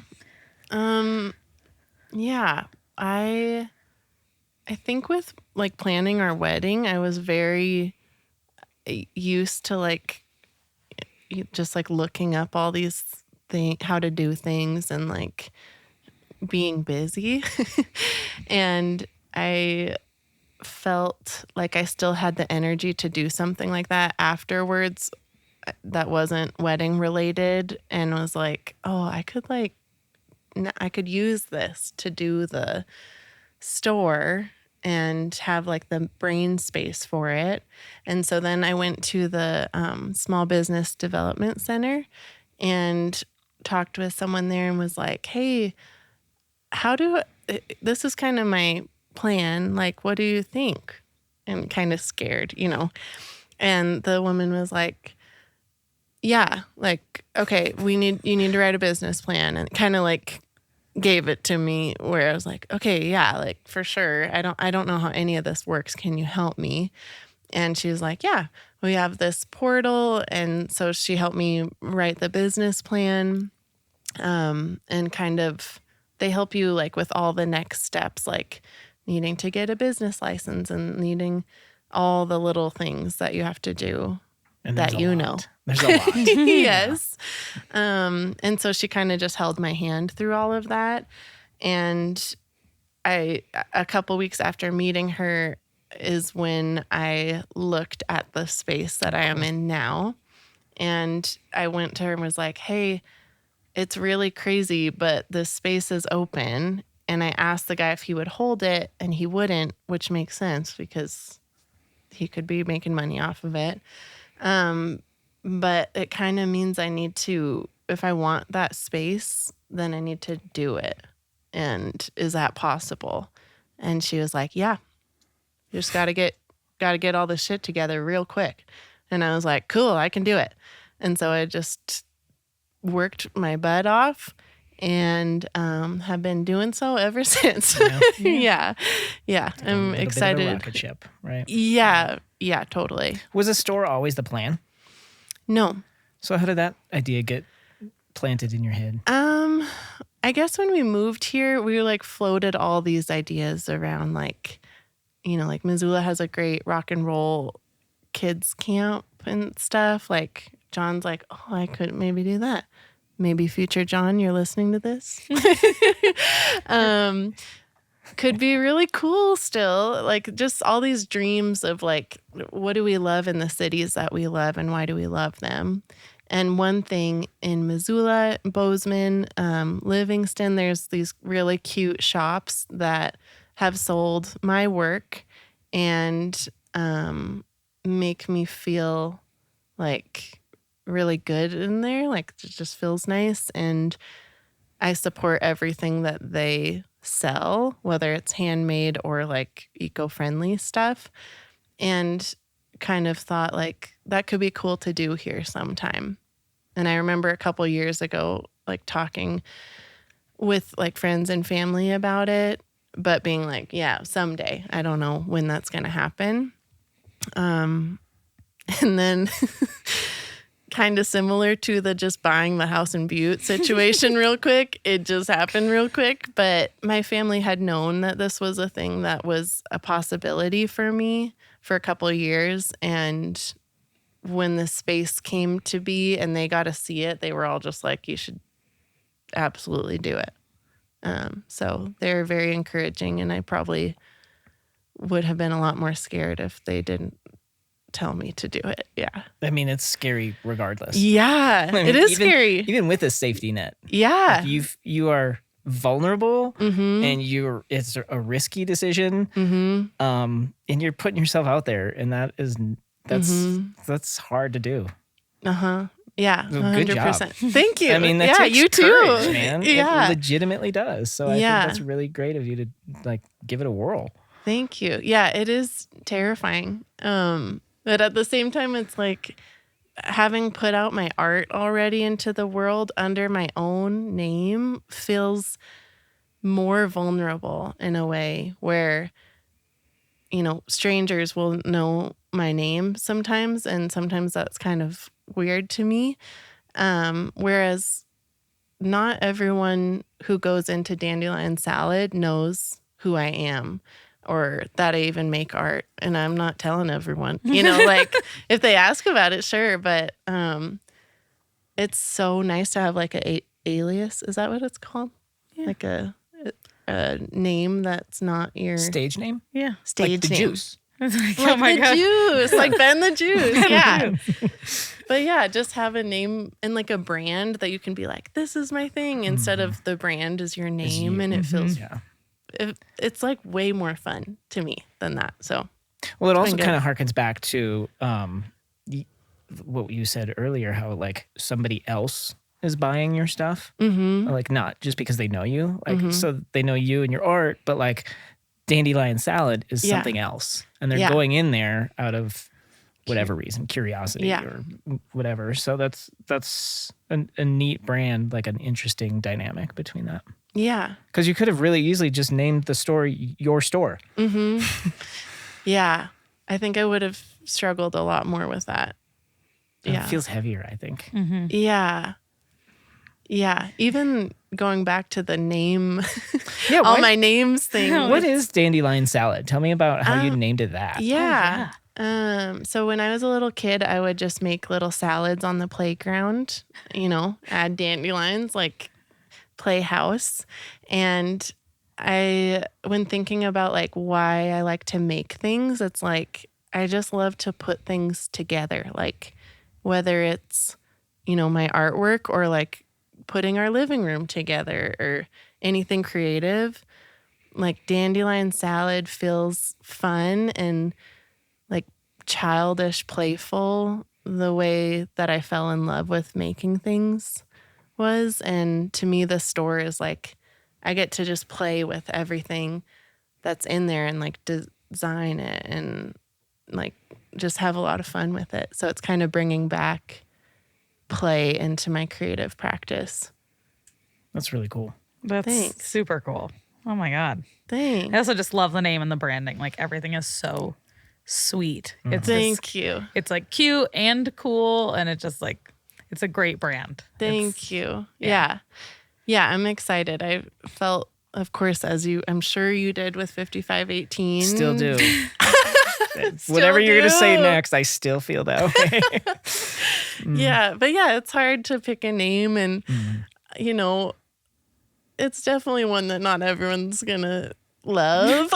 Yeah. I think with like planning our wedding, I was very used to like just like looking up all these things, how to do things, and like being busy. And I felt like I still had the energy to do something like that afterwards that wasn't wedding related, and was like, oh, I could use this to do the store and have like the brain space for it. And so then I went to the Small Business Development Center and talked with someone there and was like, hey, this is kind of my plan. Like, what do you think? And kind of scared, And the woman was like, yeah, like, okay, you need to write a business plan, and kind of like gave it to me where I was like, okay, yeah, like for sure. I don't know how any of this works. Can you help me? And she was like, yeah, we have this portal. And so she helped me write the business plan. And kind of, they help you like with all the next steps, like needing to get a business license and needing all the little things that you have to do. And That there's a you lot. know. There's a lot. Yes. And so she kind of just held my hand through all of that. And a couple weeks after meeting her is when I looked at the space that I am in now. And I went to her and was like, hey, it's really crazy, but this space is open. And I asked the guy if he would hold it, and he wouldn't, which makes sense because he could be making money off of it. But it kind of means I need to, if I want that space, then I need to do it. And is that possible? And she was like, yeah, you just got to got to get all this shit together real quick. And I was like, cool, I can do it. And so I just worked my butt off and have been doing so ever since. Yeah. I'm excited. Bit of a rocket ship, right? Yeah, totally. Was a store always the plan? No. So how did that idea get planted in your head? I guess when we moved here, we like floated all these ideas around, like, you know, like Missoula has a great rock and roll kids camp and stuff. Like John's like, oh, I could maybe do that. Maybe future John, you're listening to this. Could be really cool still. Like just all these dreams of like, what do we love in the cities that we love and why do we love them? And one thing in Missoula, Bozeman, Livingston, there's these really cute shops that have sold my work and make me feel like really good in there. Like it just feels nice. And I support everything that they sell, whether it's handmade or like eco-friendly stuff. And kind of thought like that could be cool to do here sometime. And I remember a couple years ago, like talking with like friends and family about it, but being like, yeah, someday. I don't know when that's going to happen. And then kind of similar to the just buying the house in Butte situation real quick. It just happened real quick. But my family had known that this was a thing that was a possibility for me for a couple of years. And when the space came to be and they got to see it, they were all just like, you should absolutely do it. So they're very encouraging, and I probably would have been a lot more scared if they didn't tell me to do it. Yeah. I mean, it's scary regardless. Yeah, I mean, it is scary. Even with a safety net. Yeah. Like you are vulnerable and it's a risky decision. And you're putting yourself out there, and that's hard to do. Yeah, Well, good 100%. job. Thank you. I mean, that takes you too, courage, man. Yeah, It legitimately does. So I think that's really great of you to like give it a whirl. Thank you. Yeah, it is terrifying. But at the same time, it's like having put out my art already into the world under my own name feels more vulnerable in a way where, you know, strangers will know my name sometimes, and sometimes that's kind of weird to me. Whereas not everyone who goes into Dandelion Salad knows who I am or that I even make art, and I'm not telling everyone, you know, like if they ask about it, sure. But it's so nice to have like a alias. Is that what it's called? Yeah. Like a name that's not your Stage name? Yeah. Stage like the name. Juice. Like, Like oh my the God. juice, like Ben the Juice. Yeah. But yeah, just have a name and like a brand that you can be like, this is my thing, instead of the brand is your name. And it feels, it's like way more fun to me than that. So, well, it also kind of harkens back to what you said earlier, how like somebody else is buying your stuff. Like not just because they know you, like so they know you and your art, but like Dandelion Salad is something else, and they're going in there out of whatever reason, curiosity or whatever. So that's a neat brand, like an interesting dynamic between that. Yeah, because you could have really easily just named the store your store. Yeah, I think I would have struggled a lot more with that. It feels heavier, I think. Yeah, even going back to the name, all my names thing. What is Dandelion Salad? Tell me about how you named it that. Yeah. So when I was a little kid, I would just make little salads on the playground, you know, add dandelions, like playhouse. And when thinking about like why I like to make things, it's like, I just love to put things together. Like whether it's, you know, my artwork or like putting our living room together or anything creative, like Dandelion Salad feels fun and like childish, playful, the way that I fell in love with making things was. And to me, the store is like, I get to just play with everything that's in there and like design it and like just have a lot of fun with it. So it's kind of bringing back play into my creative practice. That's really cool. That's Thanks. super cool. Oh my God. Thanks. I also just love the name and the branding. Like everything is so sweet. It's Thank you. It's like cute and cool, and it's just like it's a great brand. Thank you. Yeah. Yeah, I'm excited. I felt, of course, I'm sure you did with 5518. Still do. Whatever you're going to say do. next, I still feel that way. Yeah, but yeah, it's hard to pick a name, and you know, it's definitely one that not everyone's gonna love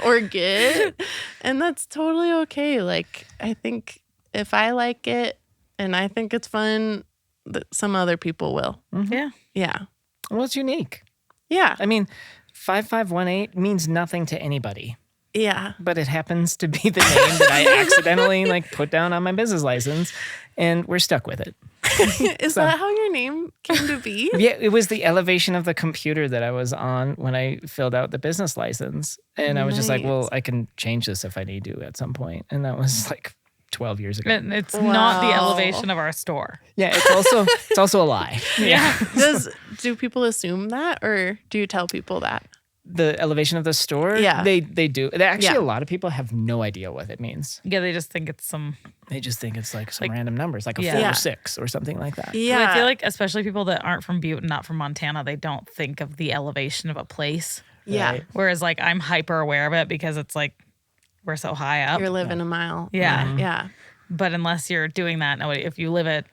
or get, and that's totally okay. Like, I think if I like it and I think it's fun, that some other people will. Yeah. Yeah, Well, it's unique. yeah, I mean, 5518 means nothing to anybody, yeah. but it happens to be the name that I accidentally like put down on my business license, and we're stuck with it. Is that how your name came to be? Yeah, it was the elevation of the computer that I was on when I filled out the business license. And I was just like, well, I can change this if I need to at some point. And that was like 12 years ago. And it's not the elevation of our store. Yeah, it's also a lie. Yeah. Do people assume that, or do you tell people that? The elevation of the store? Yeah. They do. Actually, a lot of people have no idea what it means. Yeah, they just think it's some. They just think it's like some Like- random numbers, like a Yeah. 4 Yeah. or 6 or something like that. Yeah, I feel like especially people that aren't from Butte and not from Montana, they don't think of the elevation of a place. yeah. Right. Whereas like I'm hyper aware of it because it's like we're so high up. You're living a mile. Yeah. Yeah. But unless you're doing that, nobody. If you live at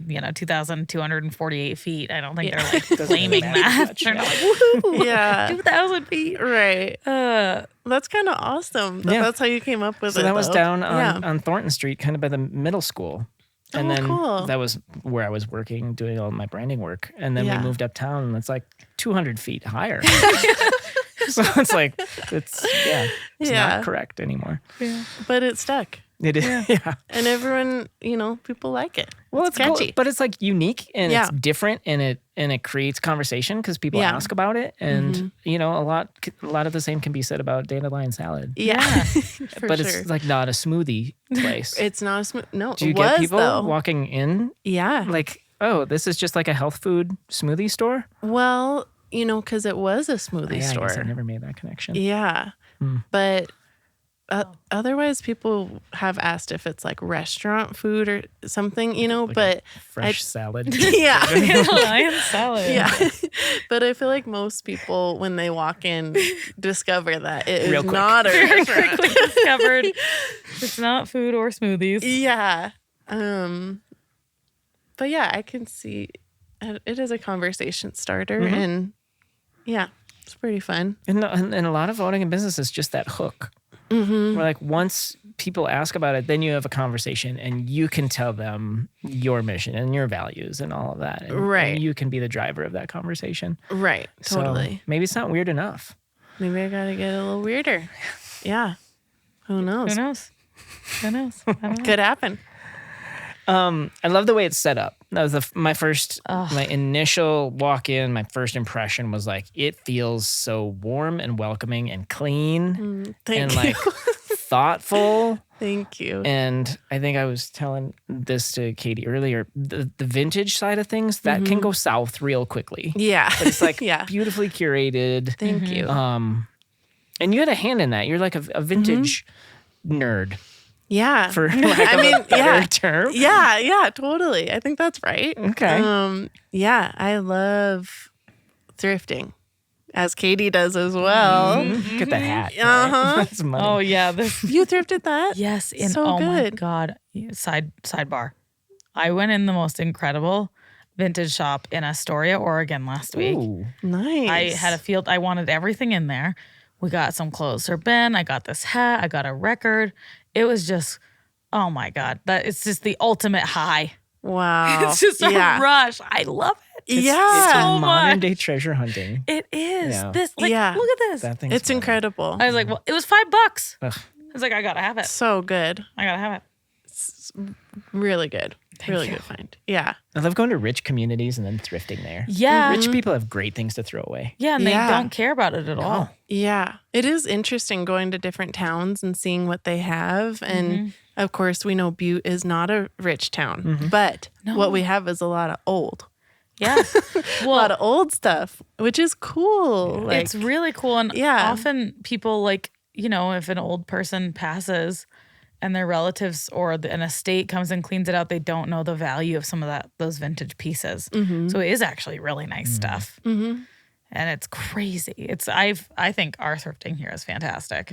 2,248 feet, I don't think they're like Doesn't claiming matter that. much, They're yeah. not like woohoo, Yeah. 2,000 feet. Right. Uh, That's kind of awesome. Yeah. That's how you came up with it. So that was though. down Yeah. on Thornton Street, kind of by the middle school. And Oh, then cool. that was where I was working, doing all my branding work. And then Yeah. we moved uptown, and it's like 200 feet higher. So it's like, it's Yeah. not correct anymore. But it stuck. It is. Yeah. And everyone, people like it. Well, it's cool, catchy. but it's like unique and Yeah. it's different, and it creates conversation because people Yeah. ask about it, and a lot of the same can be said about Dandelion Salad. Yeah. For But sure. it's like not a smoothie place. It's not a smooth. No, Do you it get was, people though. walking in Yeah. like, oh, this is just like a health food smoothie store? Well, because it was a smoothie Yeah, I store. guess I never made that connection. Yeah. But otherwise, people have asked if it's like restaurant food or something, but Fresh salad. yeah. Dandelion salad. Yeah. But I feel like most people, when they walk in, discover that it is Real quick. not a Very restaurant. quickly discovered it's not food or smoothies. Yeah. But yeah, I can see it is a conversation starter, and yeah, it's pretty fun. And a lot of owning a business is just that hook. Where like once people ask about it, then you have a conversation and you can tell them your mission and your values and all of that. And, Right. And you can be the driver of that conversation. Right. So Totally. maybe it's not weird enough. Maybe I gotta get a little weirder. Yeah. Who knows? Who knows? Who knows? I don't know. Could happen. I love the way it's set up. That was my initial walk in, my first impression was like, it feels so warm and welcoming and clean Thank and you. like thoughtful. Thank you. And I think I was telling this to Katie earlier, the vintage side of things, that can go south real quickly. Yeah. But it's like yeah. beautifully curated. Thank you. And you had a hand in that. You're like a vintage nerd, Yeah. for lack of a better term. Yeah, totally. I think that's right. Okay. Yeah, I love thrifting, as Katie does as well. Get the hat. right? Uh-huh. That's money. Oh yeah, this You thrifted that? yes, and So oh my good. god, sidebar. I went in the most incredible vintage shop in Astoria, Oregon last week. Ooh. Nice. I had a field. I wanted everything in there. We got some clothes for Ben. I got this hat. I got a record. It was just, oh my god, that it's just the ultimate high. Wow. It's just a rush. I love it. Yeah. It's so modern much. day treasure hunting. It is. Yeah. This like Yeah. look at this. That thing's It's money. incredible. I was like, well, it was $5. Ugh. I was like, I gotta have it. So good. I gotta have it. Really good. Really you. good find. Yeah. I love going to rich communities and then thrifting there. Yeah. Rich people have great things to throw away. Yeah, and they Yeah. don't care about it at all. Yeah. It is interesting going to different towns and seeing what they have. And of course, we know Butte is not a rich town, but what we have is a lot of old. Yeah. A lot of old stuff, which is cool. Like, it's really cool. And Yeah. often people like, if an old person passes and their relatives or an estate comes and cleans it out, they don't know the value of some of those vintage pieces. So it is actually really nice stuff. And it's crazy. I think our thrifting here is fantastic.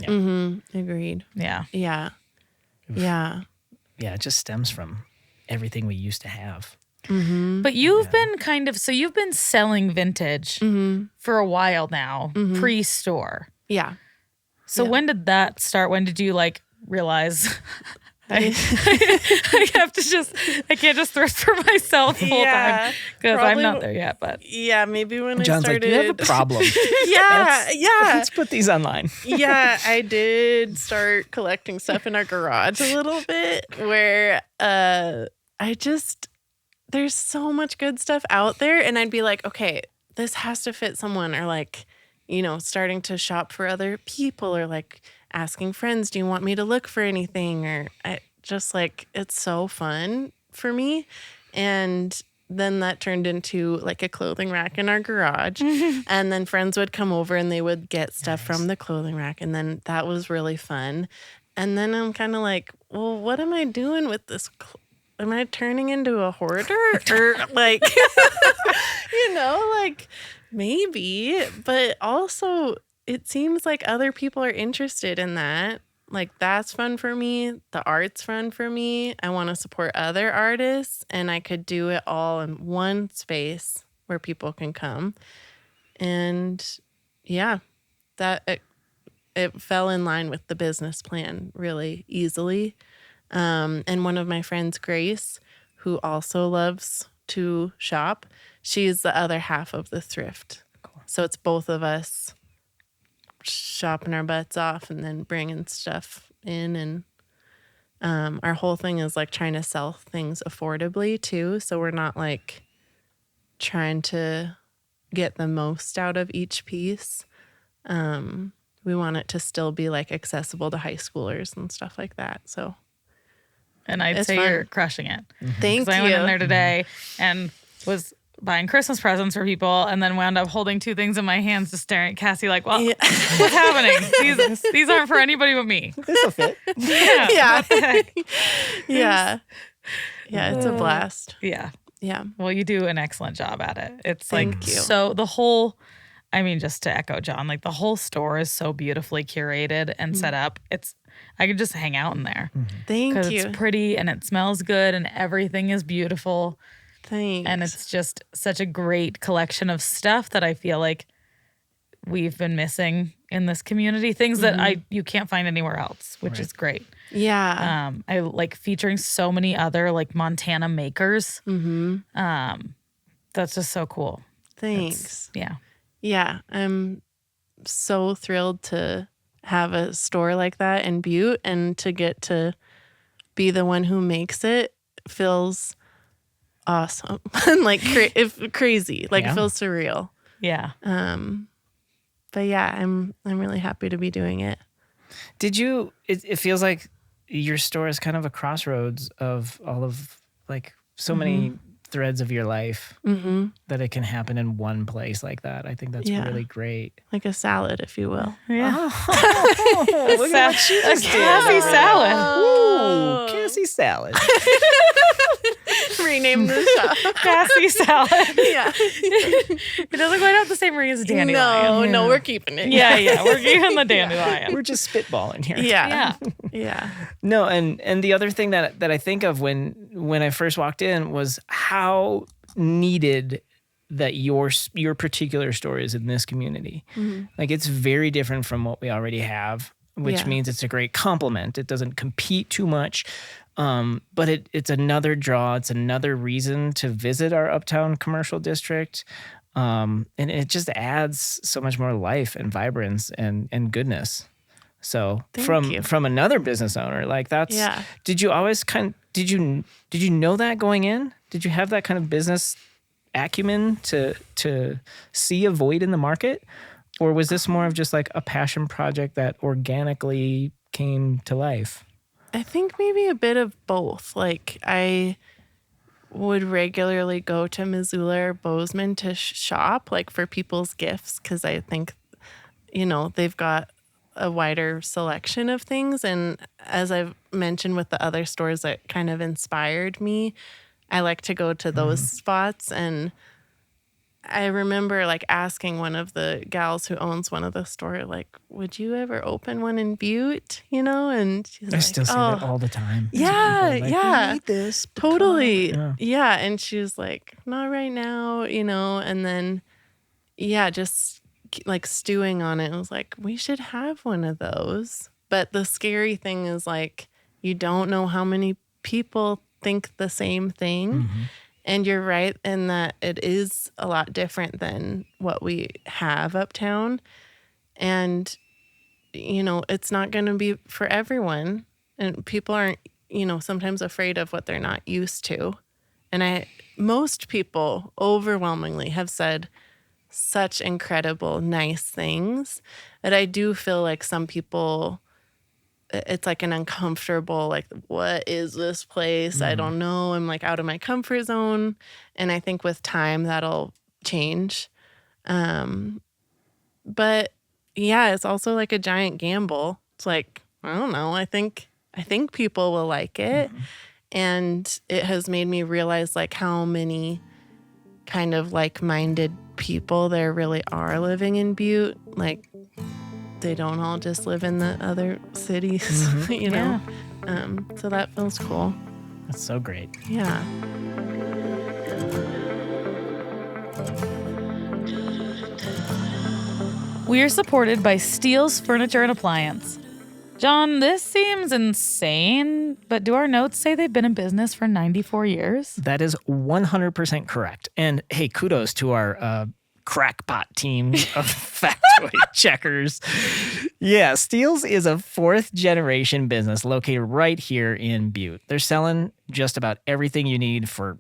agreed. Yeah. Yeah. Yeah. Yeah, it just stems from everything we used to have. But you've been you've been selling vintage for a while now, pre-store. Yeah. So when did that start? When did you realize I can't just thrift for myself the whole time because I'm not there yet. But Yeah, maybe when John's I started. like, you have a problem. Yeah. Let's put these online. Yeah, I did start collecting stuff in our garage a little bit where there's so much good stuff out there. And I'd be like, okay, this has to fit someone, or starting to shop for other people, or asking friends, do you want me to look for anything? Or it's so fun for me. And then that turned into a clothing rack in our garage. And then friends would come over and they would get stuff from the clothing rack. And then that was really fun. And then I'm kind of like, well, what am I doing with this? Am I turning into a hoarder? Or maybe. But also, it seems like other people are interested in that. That's fun for me. The art's fun for me. I want to support other artists, and I could do it all in one space where people can come. And yeah, it fell in line with the business plan really easily. And one of my friends, Grace, who also loves to shop, she's the other half of the thrift. Cool. So it's both of us shopping our butts off and then bringing stuff in. And our whole thing is trying to sell things affordably too. So we're not trying to get the most out of each piece. We want it to still be accessible to high schoolers and stuff like that. So. And I'd It's say fun. you're crushing it. Thank you. I went in there today and was buying Christmas presents for people, and then wound up holding two things in my hands, just staring at Cassie what's happening? These aren't for anybody but me. This will fit. Yeah. Yeah. Yeah. Yeah, it's a blast. Yeah. Yeah. Well, you do an excellent job at it. It's Thank you. so the whole, just to echo John, the whole store is so beautifully curated and set up. I could just hang out in there. Thank Because you. it's pretty and it smells good and everything is beautiful. Thanks. And it's just such a great collection of stuff that I feel like we've been missing in this community. Things that you can't find anywhere else, which is great. Yeah. I like featuring so many other Montana makers. That's just so cool. Thanks. Yeah. Yeah. I'm so thrilled to have a store like that in Butte, and to get to be the one who makes it feels awesome. And crazy. It feels surreal. Yeah. But yeah, I'm really happy to be doing it. Did you? It feels like your store is kind of a crossroads of all of so many threads of your life that it can happen in one place like that. I think that's really great. Like a salad, if you will. Yeah. Oh, look at what she A just did. Cassie salad. Ooh, Cassie salad. Rename the shop. Cassie salad. Yeah. It doesn't quite have the same ring as a dandelion. No, we're keeping it. Yeah. We're keeping the dandelion. We're just spitballing here. Yeah. Yeah. Yeah. No, and the other thing that I think of when I first walked in was how needed that your particular store is in this community. It's very different from what we already have, which means it's a great complement. It doesn't compete too much. But it's another draw. It's another reason to visit our uptown commercial district. And it just adds so much more life and vibrance and goodness. So Thank you. from another business owner, that's, did you always did you know that going in? Did you have that kind of business acumen to see a void in the market? Or was this more of just like a passion project that organically came to life? I think maybe a bit of both. Like I would regularly go to Missoula or Bozeman to shop like for people's gifts because I think, they've got a wider selection of things. And as I've mentioned with the other stores that kind of inspired me, I like to go to those spots. And I remember like asking one of the gals who owns one of the store, like, would you ever open one in Butte? And she's I like, still see that all the time. Yeah, Like, yeah. We need this. Totally. Come on. Yeah. And she was like, not right now, and then, just like stewing on it. I was like, we should have one of those. But the scary thing is like, you don't know how many people think the same thing. Mm-hmm. And you're right in that it is a lot different than what we have uptown. And, it's not going to be for everyone. And people aren't, sometimes afraid of what they're not used to. And most people overwhelmingly have said such incredible, nice things that I do feel like some people, it's like an uncomfortable, like, what is this place? I don't know. I'm like out of my comfort zone. And I think with time that'll change. But yeah, it's also like a giant gamble. It's like, I don't know. I think people will like it. And it has made me realize like how many kind of like-minded people there really are living in Butte. Like, they don't all just live in the other cities, Yeah. So that feels cool. That's so great. Yeah. We are supported by Steele's Furniture and Appliance. John, this seems insane, but do our notes say they've been in business for 94 years? That is 100% correct. And hey, kudos to our crackpot team of factoid checkers. Yeah, Steele's is a fourth-generation business located right here in Butte. They're selling just about everything you need for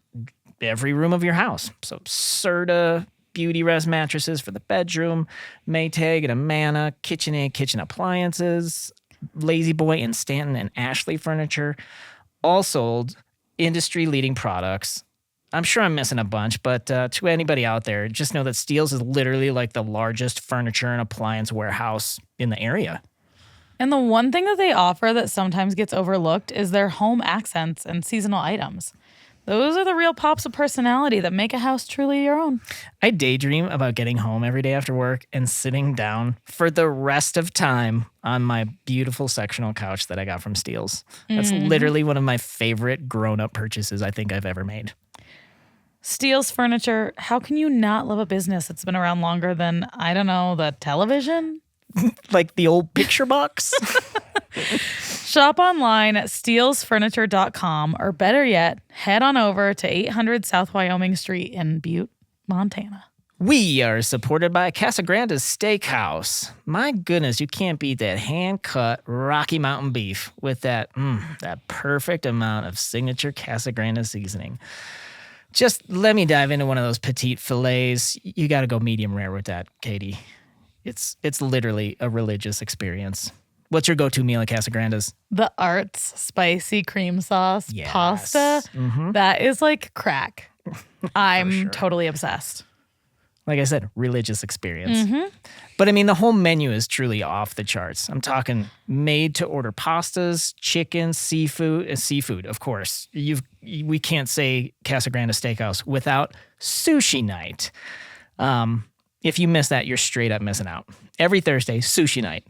every room of your house. So Serta, Beauty Rest mattresses for the bedroom, Maytag and Amana, KitchenAid kitchen appliances, Lazy Boy and Stanton and Ashley furniture, all sold industry-leading products. I'm sure I'm missing a bunch, but to anybody out there, just know that Steele's is literally like the largest furniture and appliance warehouse in the area. And the one thing that they offer that sometimes gets overlooked is their home accents and seasonal items. Those are the real pops of personality that make a house truly your own. I daydream about getting home every day after work and sitting down for the rest of time on my beautiful sectional couch that I got from Steele's. That's literally one of my favorite grown-up purchases I think I've ever made. Steele's Furniture, how can you not love a business that's been around longer than, I don't know, the television? Like the old picture box? Shop online at steelsfurniture.com, or better yet, head on over to 800 South Wyoming Street in Butte, Montana. We are supported by Casa Granda's Steakhouse. My goodness, you can't beat that hand-cut Rocky Mountain beef with that perfect amount of signature Casa Grande seasoning. Just let me dive into one of those petite fillets. You got to go medium rare with that, Katie. It's literally a religious experience. What's your go-to meal at Casa Granda's? The Arts spicy cream sauce Yes. pasta, that is like crack. I'm totally obsessed. Like I said, religious experience. But I mean, the whole menu is truly off the charts. I'm talking made-to-order pastas, chicken, seafood, of course. We can't say Casa Grande Steakhouse without sushi night. If you miss that, you're straight up missing out. Every Thursday, sushi night.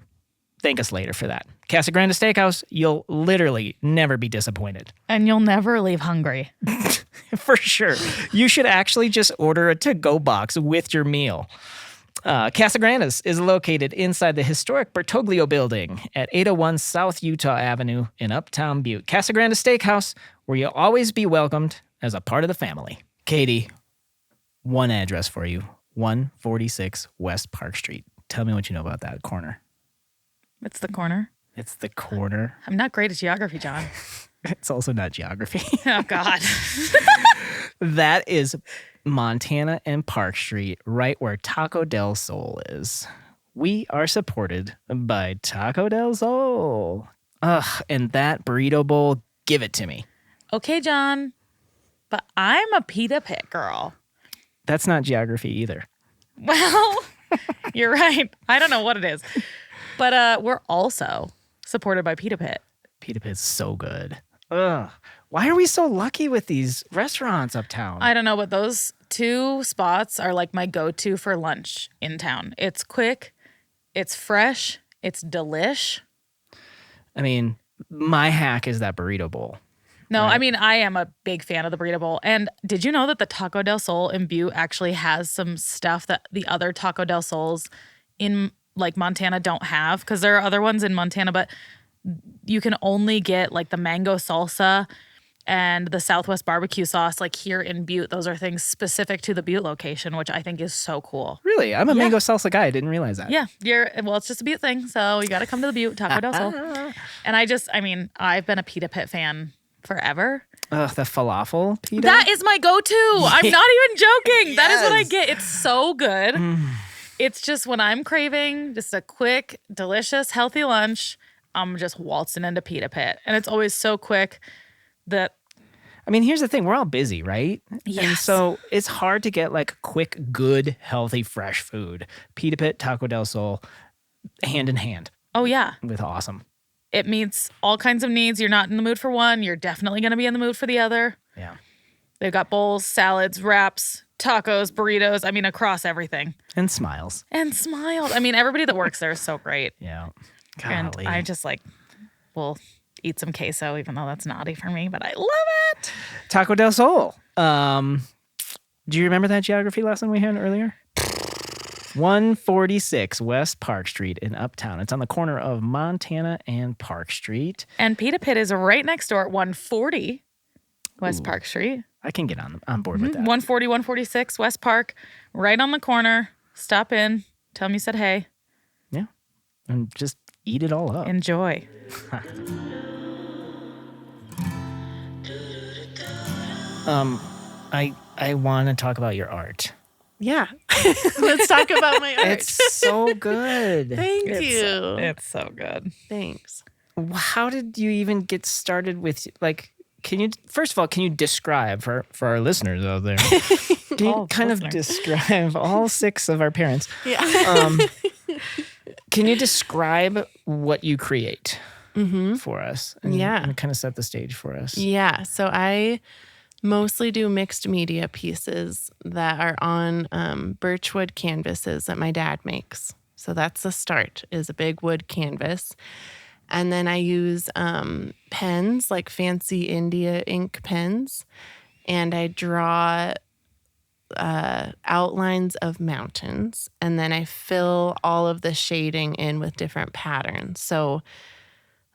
Thank us later for that. Casa Grande Steakhouse, you'll literally never be disappointed. And you'll never leave hungry. For sure. You should actually just order a to-go box with your meal. Casa Grande's is located inside the historic Bertoglio building at 801 South Utah Avenue in Uptown Butte. Casa Grande Steakhouse, where you'll always be welcomed as a part of the family. Katie, one address for you, 146 West Park Street. Tell me what you know about that corner. It's the corner. It's the corner. I'm not great at geography, John. It's also not geography. Oh, God. That is Montana and Park Street, right where Taco del Sol is. We are supported by Taco del Sol. Ugh, and that burrito bowl, give it to me. Okay, John, but I'm a pita pit girl. That's not geography either. Well, you're right. I don't know what it is. But we're also supported by Pita Pit. Pita Pit's so good. Ugh. Why are we so lucky with these restaurants uptown? I don't know, but those two spots are like my go-to for lunch in town. It's quick, it's fresh, it's delish. I mean, my hack is that burrito bowl. No, Right. I mean, I am a big fan of the burrito bowl. And did you know that the Taco del Sol in Butte actually has some stuff that the other Taco del Sols in like Montana don't have? Because there are other ones in Montana, but you can only get like the mango salsa and the Southwest barbecue sauce like here in Butte. Those are things specific to the Butte location, which I think is so cool. Really? I'm a mango salsa guy. I didn't realize that. Yeah, it's just a Butte thing. So you got to come to the Butte, Taco del Sol. And I've been a Pita Pit fan forever. Ugh, the falafel pita? That is my go-to. I'm not even joking. That is what I Yes. get. It's so good. It's just when I'm craving just a quick, delicious, healthy lunch, I'm just waltzing into Pita Pit. And it's always so quick that I mean, here's the thing. We're all busy, right? And Yes. so it's hard to get like quick, good, healthy, fresh food. Pita Pit, Taco del Sol, hand in hand oh yeah, with awesome. it meets all kinds of needs. You're not in the mood for one, you're definitely going to be in the mood for the other. Yeah. They've got bowls, salads, wraps, tacos, burritos. I mean, across everything. And smiles. And smiled. I mean, everybody that works there is so great. Yeah. And Golly. I just will eat some queso, even though that's naughty for me, but I love it. Taco del Sol. Do you remember that geography lesson we had earlier? 146 West Park Street in Uptown. It's on the corner of Montana and Park Street. And Pita Pit is right next door at 140 West Park Street. I can get on board with that. 140, 146 West Park, right on the corner. Stop in. Tell them you said hey. Yeah. And just eat it all up. Enjoy. I want to talk about your art. Yeah. Let's talk about my art. It's so good. Thank you. It's so good. Thanks. How did you even get started with first of all, can you describe for our listeners out there? Can you All kind of listeners. describe all 6 of our parents? Yeah. Can you describe what you create for us? And kind of set the stage for us. Yeah. So I mostly do mixed media pieces that are on birchwood canvases that my dad makes. So that's the start, is a big wood canvas. And then I use pens, like fancy India ink pens, and I draw outlines of mountains, and then I fill all of the shading in with different patterns. So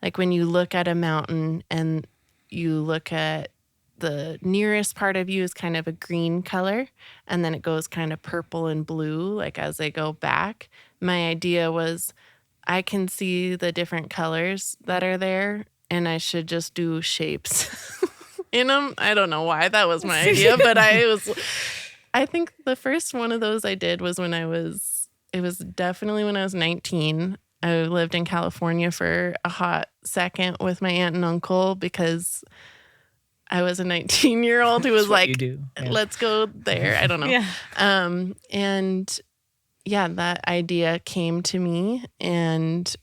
like when you look at a mountain and you look at the nearest part of you is kind of a green color, and then it goes kind of purple and blue, like as they go back. My idea was I can see the different colors that are there, and I should just do shapes in them. I don't know why that was my idea, but I think the first one of those I did was it was definitely when I was 19. I lived in California for a hot second with my aunt and uncle because I was a 19-year-old who was what like, you do. Yeah. let's go there. I don't know. Yeah. And yeah, that idea came to me. And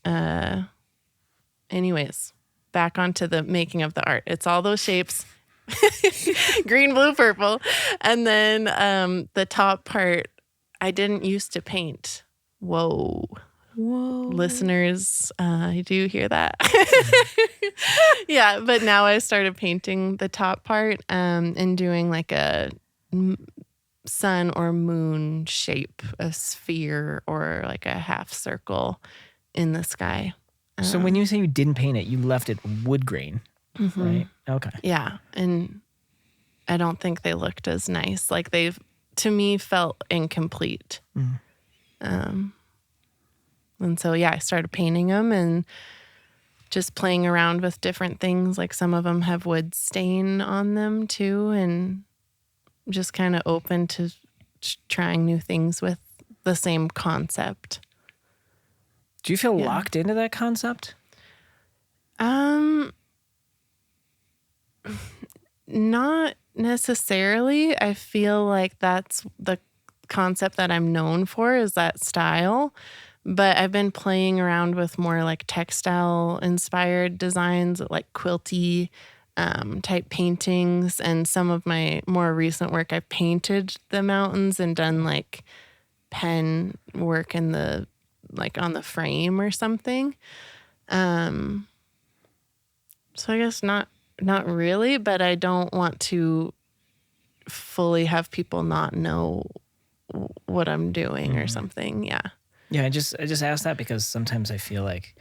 anyways, back onto the making of the art. It's all those shapes, green, blue, purple. And then the top part, I didn't used to paint. Whoa. Listeners, I do hear that. Yeah, but now I started painting the top part and doing like a sun or moon shape, a sphere or like a half circle in the sky. So when you say you didn't paint it, you left it wood grain, right? Okay. Yeah, and I don't think they looked as nice. Like they've, to me, felt incomplete. And so, yeah, I started painting them, and just playing around with different things. Like some of them have wood stain on them too, and just kind of open to trying new things with the same concept. Do you feel locked into that concept? Not necessarily. I feel like that's the concept that I'm known for, is that style. But I've been playing around with more like textile inspired designs, like quilty type paintings. And some of my more recent work, I've painted the mountains and done like pen work in the, like on the frame or something. So I guess not really, but I don't want to fully have people not know what I'm doing or something. Yeah. Yeah, I just asked that because sometimes I feel like,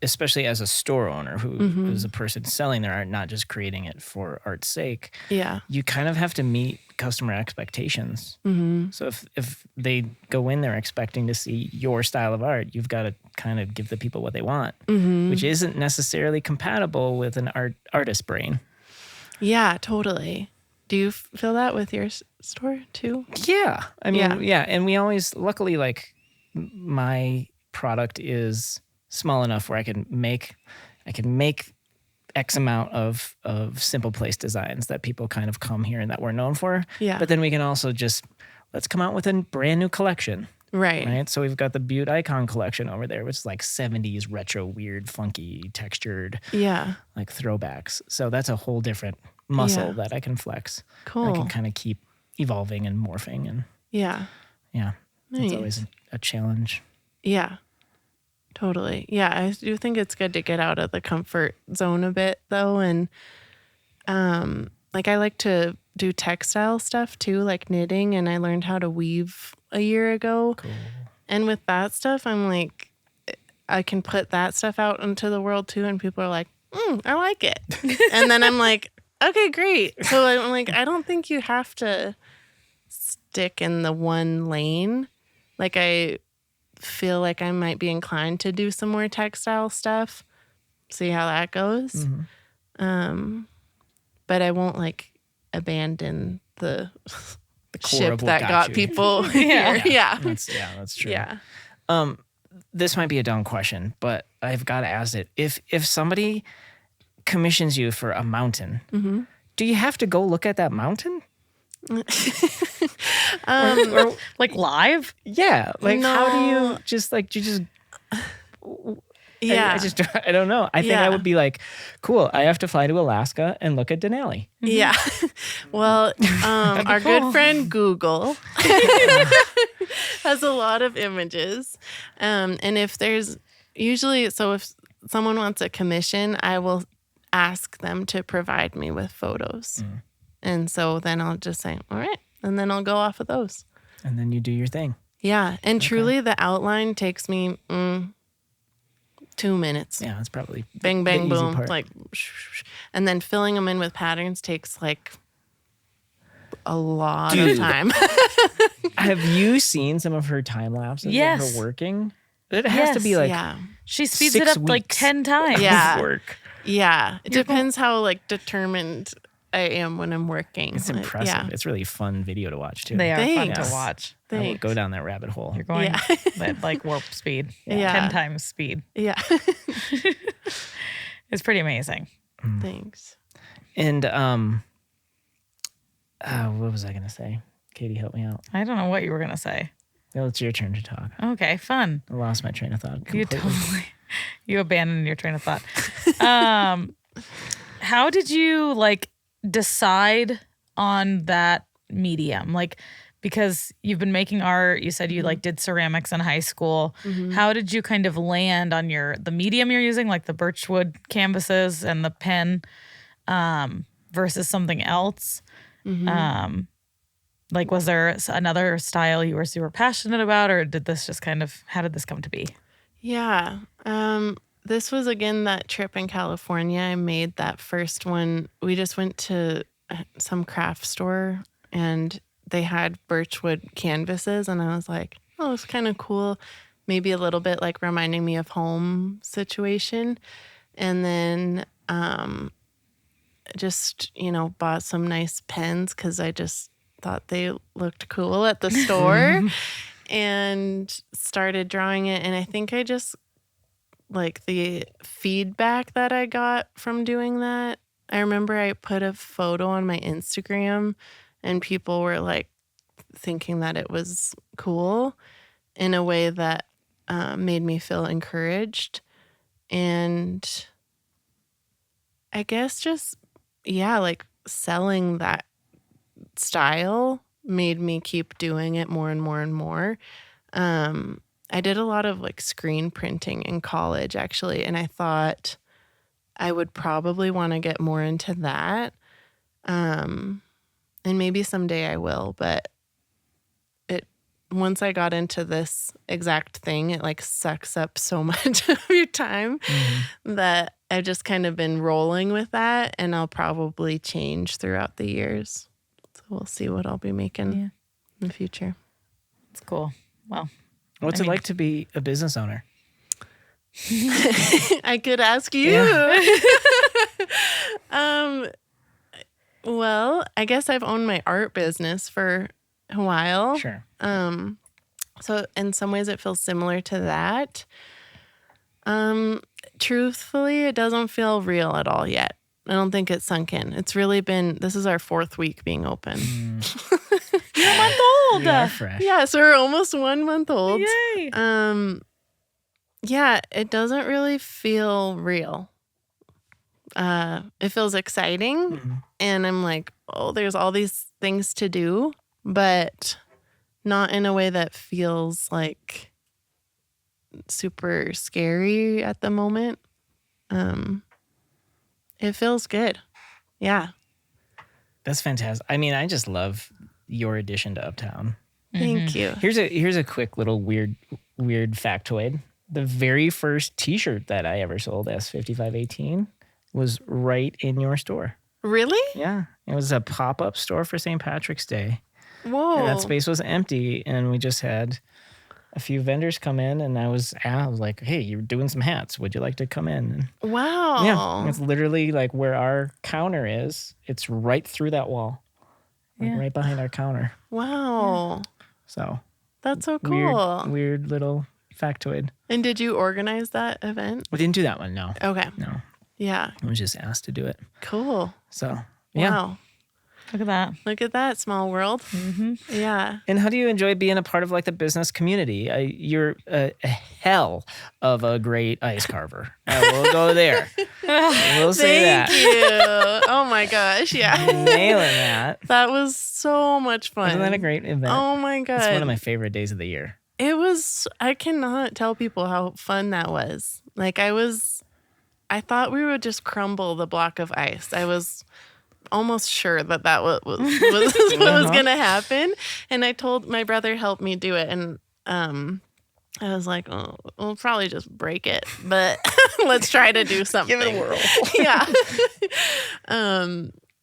especially as a store owner who's a person selling their art, not just creating it for art's sake. Yeah. You kind of have to meet customer expectations. So if they go in there expecting to see your style of art, you've got to kind of give the people what they want, which isn't necessarily compatible with an artist brain. Yeah, totally. Do you feel that with your store too? Yeah. I mean, yeah. And we always, luckily, like my product is small enough where I can make X amount of simple place designs that people kind of come here and that we're known for. Yeah. But then we can also just, let's come out with a brand new collection. Right. So we've got the Butte Icon collection over there, which is like 70s retro, weird, funky, textured, like throwbacks. So that's a whole different muscle that I can flex. Cool. I can kind of keep evolving and morphing, and yeah. Nice. It's always a challenge. Yeah. Totally. Yeah, I do think it's good to get out of the comfort zone a bit though, and like I like to do textile stuff too, like knitting, and I learned how to weave a year ago. Cool. And with that stuff, I'm like, I can put that stuff out into the world too, and people are like, I like it. And then I'm like, okay, great. So I'm like, I don't think you have to stick in the one lane. Like I feel like I might be inclined to do some more textile stuff, see how that goes. But I won't like abandon the ship that got people here. Yeah. That's true. Yeah. This might be a dumb question, but I've got to ask it. If somebody commissions you for a mountain, do you have to go look at that mountain? Or like live? Yeah. Like No. how do you just like, Yeah. I don't know. I think I would be like, cool, I have to fly to Alaska and look at Denali. Yeah. Well, our good friend Google has a lot of images. And if there's usually, so if someone wants a commission, I will ask them to provide me with photos. And so then I'll just say, all right. And then I'll go off of those. And then you do your thing. Yeah. And truly the outline takes me 2 minutes. Yeah, that's probably Bang, bang, the easy boom. part. Like, and then filling them in with patterns takes like a lot of time. Have you seen some of her time lapses of Yes. her working? It has to be like yeah. She speeds 6 it up like weeks 10 times. Yeah. work. Yeah. It depends how like determined I am when I'm working. It's Like, impressive. Yeah. It's really fun video to watch too. They are fun Thanks. to watch. I will Thanks. go down that rabbit hole. You're going Yeah. at like warp speed. Yeah. 10 times speed. Yeah. It's pretty amazing. Thanks. And what was I gonna say? Katie, help me out. I don't know what you were going to say. Well, it's your turn to talk. Okay, fun. I lost my train of thought You completely. you abandoned your train of thought. How did you like decide on that medium? Like, because you've been making art, you said you like did ceramics in high school. How did you kind of land on the medium you're using, like the birchwood canvases and the pen, versus something else? Like, was there another style you were super passionate about, or did this just how did this come to be? Yeah. This was again that trip in California. I made that first one. We just went to some craft store and they had birchwood canvases, and I was like, oh, it's kind of cool. maybe a little bit like reminding me of home situation. And then just, bought some nice pens because I just thought they looked cool at the store and started drawing it. And I think I just like the feedback that I got from doing that. I remember I put a photo on my Instagram and people were like thinking that it was cool in a way that made me feel encouraged. And I guess just, like selling that style made me keep doing it more and more and more. I did a lot of like screen printing in college actually, and I thought I would probably want to get more into that. And maybe someday I will, but once I got into this exact thing, it like sucks up so much of your time that I've just kind of been rolling with that, and I'll probably change throughout the years. So we'll see what I'll be making in the future. It's cool. Well, what's it like to be a business owner? I could ask you. Well, I guess I've owned my art business for a while. Sure. So in some ways it feels similar to that. Truthfully, it doesn't feel real at all yet. I don't think it's sunk in. It's really been, this is our 4th week being open. You're a month old. You are fresh. Yeah, so we're almost 1 month old. Yay. Yeah, it doesn't really feel real. It feels exciting, and I'm like, oh, there's all these things to do, but not in a way that feels like super scary at the moment. It feels good. Yeah. That's fantastic. I mean, I just love your addition to Uptown. Thank you. Here's a quick little weird factoid. The very first T-shirt that I ever sold, S5518, was right in your store. Really? Yeah, it was a pop-up store for St. Patrick's Day. Whoa. And that space was empty, and we just had a few vendors come in, and I was like, hey, you're doing some hats. Would you like to come in? And Wow. yeah, it's literally like where our counter is. It's right through that wall, like right behind our counter. Wow. So That's so cool. weird little factoid. And did you organize that event? We didn't do that one, no. Okay. No, Yeah. I was just asked to do it. Cool. So, yeah. Wow. Look at that. Look at that, small world. Yeah. And how do you enjoy being a part of like the business community? You're a hell of a great ice carver. We'll go there. We'll say Thank that. you. Oh my gosh. Yeah. Nailing that. That was so much fun. Wasn't that a great event? Oh my God. It's one of my favorite days of the year. It was, I cannot tell people how fun that was. Like I thought we would just crumble the block of ice. I was almost sure that was what was going to happen. And I told my brother helped me do it. And I was like, oh, we'll probably just break it, but let's try to do something. Give it a whirl. Yeah.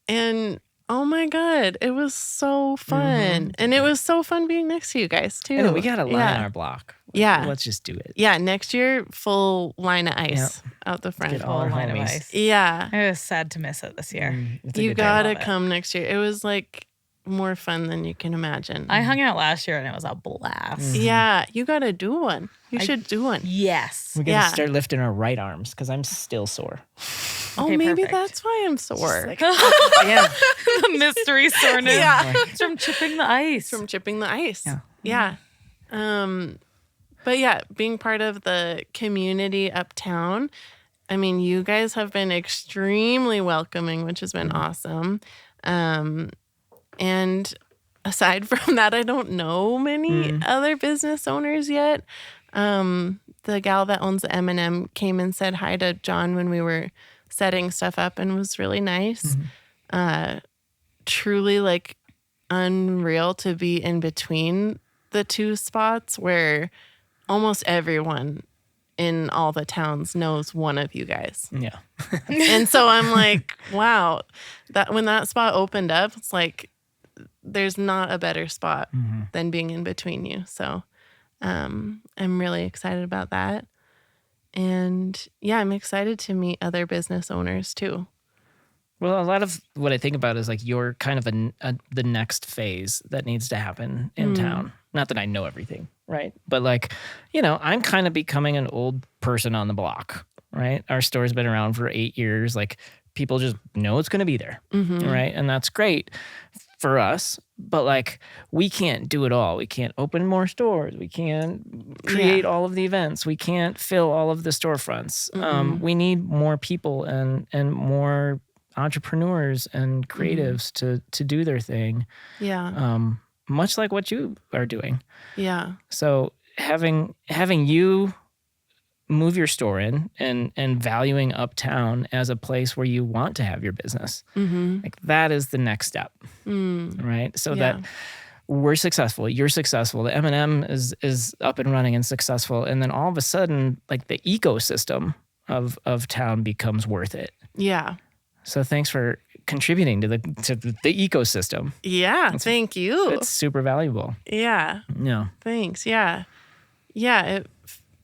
And oh my God, it was so fun. And it was so fun being next to you guys too. I know, we got a line our block. Yeah. Let's just do it. Yeah, next year, full line of ice out the front. Get all our line of homies. ice. Yeah. I was sad to miss it this year. It's a You good day. gotta Love it. come next year. It was like more fun than you can imagine. I hung out last year and it was a blast. Yeah, you gotta do one. You should do one. Yes. We gotta Yeah. start lifting our right arms because I'm still sore. Oh, Okay, maybe perfect. that's why I'm sore. Yeah. The mystery soreness. Yeah. It's from chipping the ice. From chipping the ice. Yeah. Yeah. But yeah, being part of the community uptown, I mean, you guys have been extremely welcoming, which has been awesome. And aside from that, I don't know many other business owners yet. The gal that owns the M&M came and said hi to John when we were setting stuff up and was really nice. Truly like unreal to be in between the two spots where almost everyone in all the towns knows one of you guys. Yeah. And so I'm like, wow, that when that spot opened up, it's like there's not a better spot than being in between you. So I'm really excited about that. And yeah, I'm excited to meet other business owners too. Well, a lot of what I think about is like you're kind of the next phase that needs to happen in town. Not that I know everything, right? But like, I'm kind of becoming an old person on the block, right? Our store's been around for 8 years. Like people just know it's going to be there, right? And that's great for us. But like, we can't do it all. We can't open more stores. We can't create all of the events. We can't fill all of the storefronts. We need more people and more entrepreneurs and creatives to do their thing. Yeah. Much like what you are doing. Yeah. So having you move your store in and valuing Uptown as a place where you want to have your business, like that is the next step, right? So that we're successful, you're successful, the M&M is up and running and successful, and then all of a sudden, like the ecosystem of town becomes worth it. Yeah. So thanks for contributing to the ecosystem. Yeah, thank you. It's super valuable. Yeah. Yeah. Thanks. Yeah. Yeah,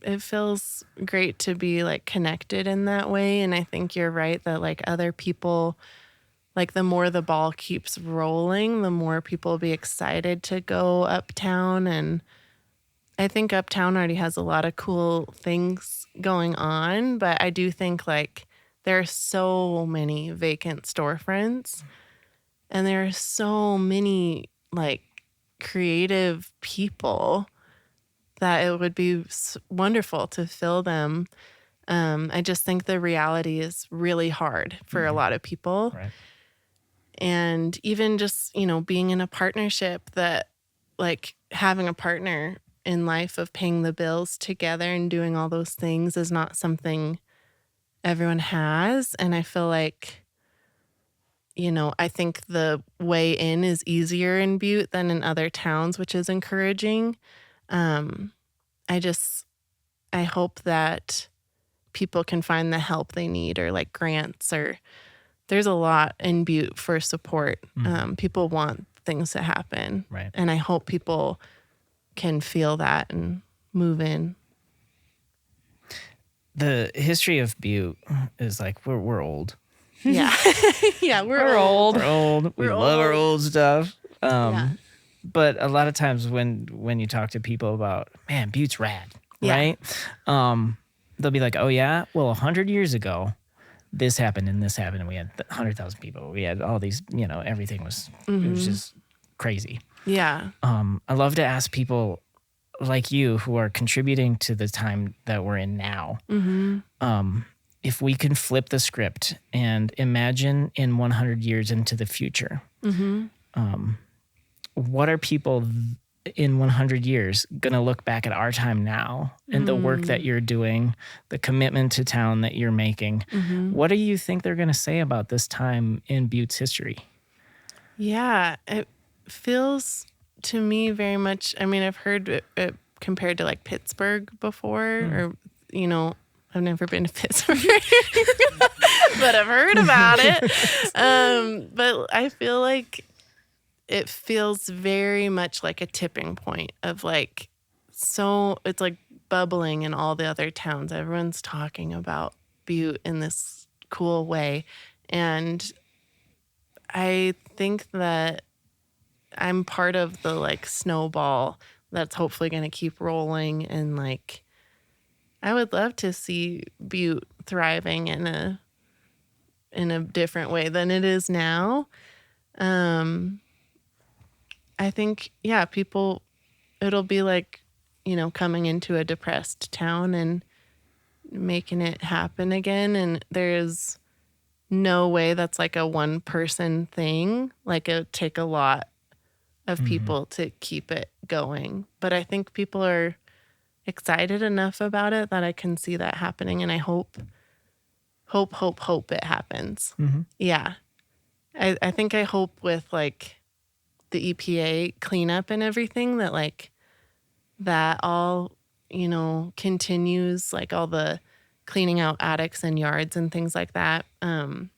it feels great to be like connected in that way, and I think you're right that like other people, like the more the ball keeps rolling, the more people will be excited to go uptown. And I think uptown already has a lot of cool things going on, but I do think like there are so many vacant storefronts, and there are so many like creative people that it would be wonderful to fill them. I just think the reality is really hard for a lot of people. Right. And even just, being in a partnership, that like having a partner in life of paying the bills together and doing all those things is not something everyone has. And I feel like, I think the way in is easier in Butte than in other towns, which is encouraging. I hope that people can find the help they need, or like grants, or there's a lot in Butte for support. People want things to happen. Right. And I hope people can feel that and move in. The history of Butte is like we're old. Yeah. Yeah, we're old. We're old. We We're love our old. old stuff. Yeah. But a lot of times when you talk to people about, man, Butte's rad, Yeah. right? They'll be like, oh yeah, well, 100 years ago, this happened and this happened, and we had 100,000 people. We had all these, everything was it was just crazy. Yeah. I love to ask people like you who are contributing to the time that we're in now. If we can flip the script and imagine in 100 years into the future, what are people in 100 years going to look back at our time now and the work that you're doing, the commitment to town that you're making? What do you think they're going to say about this time in Butte's history? Yeah. It feels to me very much, I've heard it compared to like Pittsburgh before, or, I've never been to Pittsburgh, but I've heard about it. But I feel like it feels very much like a tipping point of like, so it's like bubbling in all the other towns. Everyone's talking about Butte in this cool way. And I think that I'm part of the like snowball that's hopefully going to keep rolling. And like, I would love to see Butte thriving in a different way than it is now. I think, people, it'll be like, coming into a depressed town and making it happen again. And there's no way that's like a one person thing. Like it would take a lot of people to keep it going. But I think people are excited enough about it that I can see that happening. And I hope it happens. Yeah. I think I hope with like the EPA cleanup and everything that like that all, continues, like all the cleaning out attics and yards and things like that. And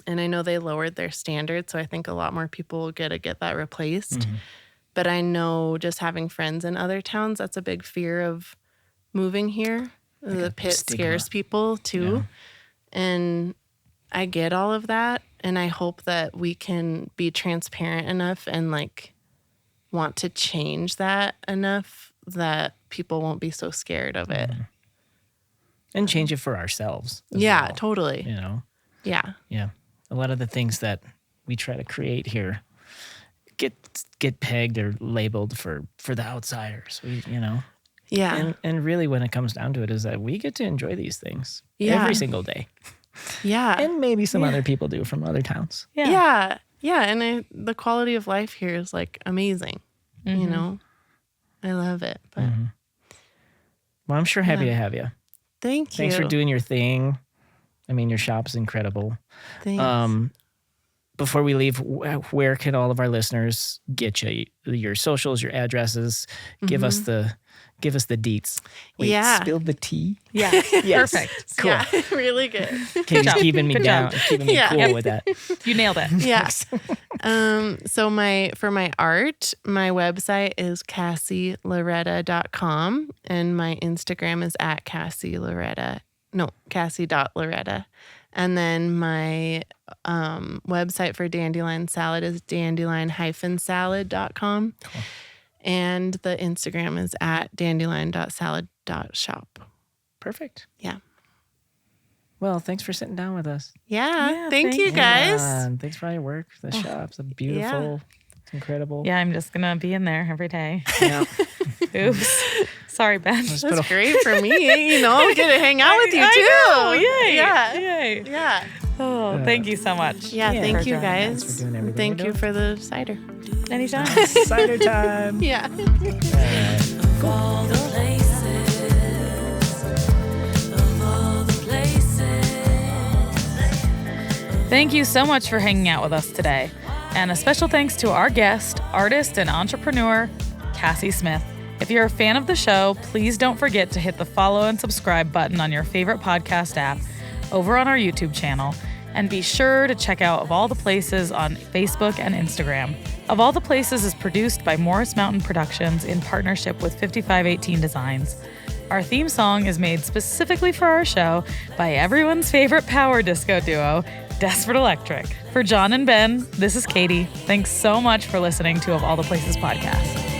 I know they lowered their standards, so I think a lot more people will get that replaced. But I know just having friends in other towns, that's a big fear of moving here. The pit stigma. scares people too. And I get all of that. And I hope that we can be transparent enough and like want to change that enough that people won't be so scared of it. And change it for ourselves. as Yeah, well, totally. You know? Yeah. Yeah. A lot of the things that we try to create here get pegged or labeled for the outsiders. Yeah. And really when it comes down to it is that we get to enjoy these things Yeah. every single day. Yeah. And maybe some other people do from other towns. Yeah. Yeah. And the quality of life here is like amazing. You know, I love it. But Well, I'm sure happy to have you. thank you. Thanks for doing your thing. I mean, your shop's incredible. Thanks. Before we leave, where can all of our listeners get you? Your socials, your addresses. Give us the deets. Wait, Yeah. Spill the tea. Yeah. Yes. Perfect. Cool. Yeah, really good. Katie's keeping me Good down, job. keeping me Yeah. cool with that. You nailed it. Yeah. So for my art, my website is cassieloretta.com and my Instagram is at cassie.loretta. And then my website for Dandelion Salad is dandelion-salad.com. Cool. And the Instagram is at dandelion.salad.shop. Perfect. Yeah. Well, thanks for sitting down with us. Yeah. Thank thank you you. guys. And thanks for all your work. The shop's beautiful. It's incredible. Yeah, I'm just gonna be in there every day. Yeah. Oops. Sorry, Ben. Just put That's a- great for me. Get to hang out with you too. I know. Yay. Yeah. Yay. Yeah. Oh, thank you so much. Yeah. Yeah. Thank For you joining guys. us. For doing everything Thank you're you doing. for the cider. Anytime. Cider time. Yeah. Of all the places, of all the places. Thank you so much for hanging out with us today. And a special thanks to our guest, artist and entrepreneur, Cassie Smith. If you're a fan of the show, please don't forget to hit the follow and subscribe button on your favorite podcast app, over on our YouTube channel, and be sure to check out Of All the Places on Facebook and Instagram. Of All the Places is produced by Morris Mountain Productions in partnership with 5518 Designs. Our theme song is made specifically for our show by everyone's favorite power disco duo, Desperate Electric. For John and Ben, this is Katie. Thanks so much for listening to Of All the Places podcast.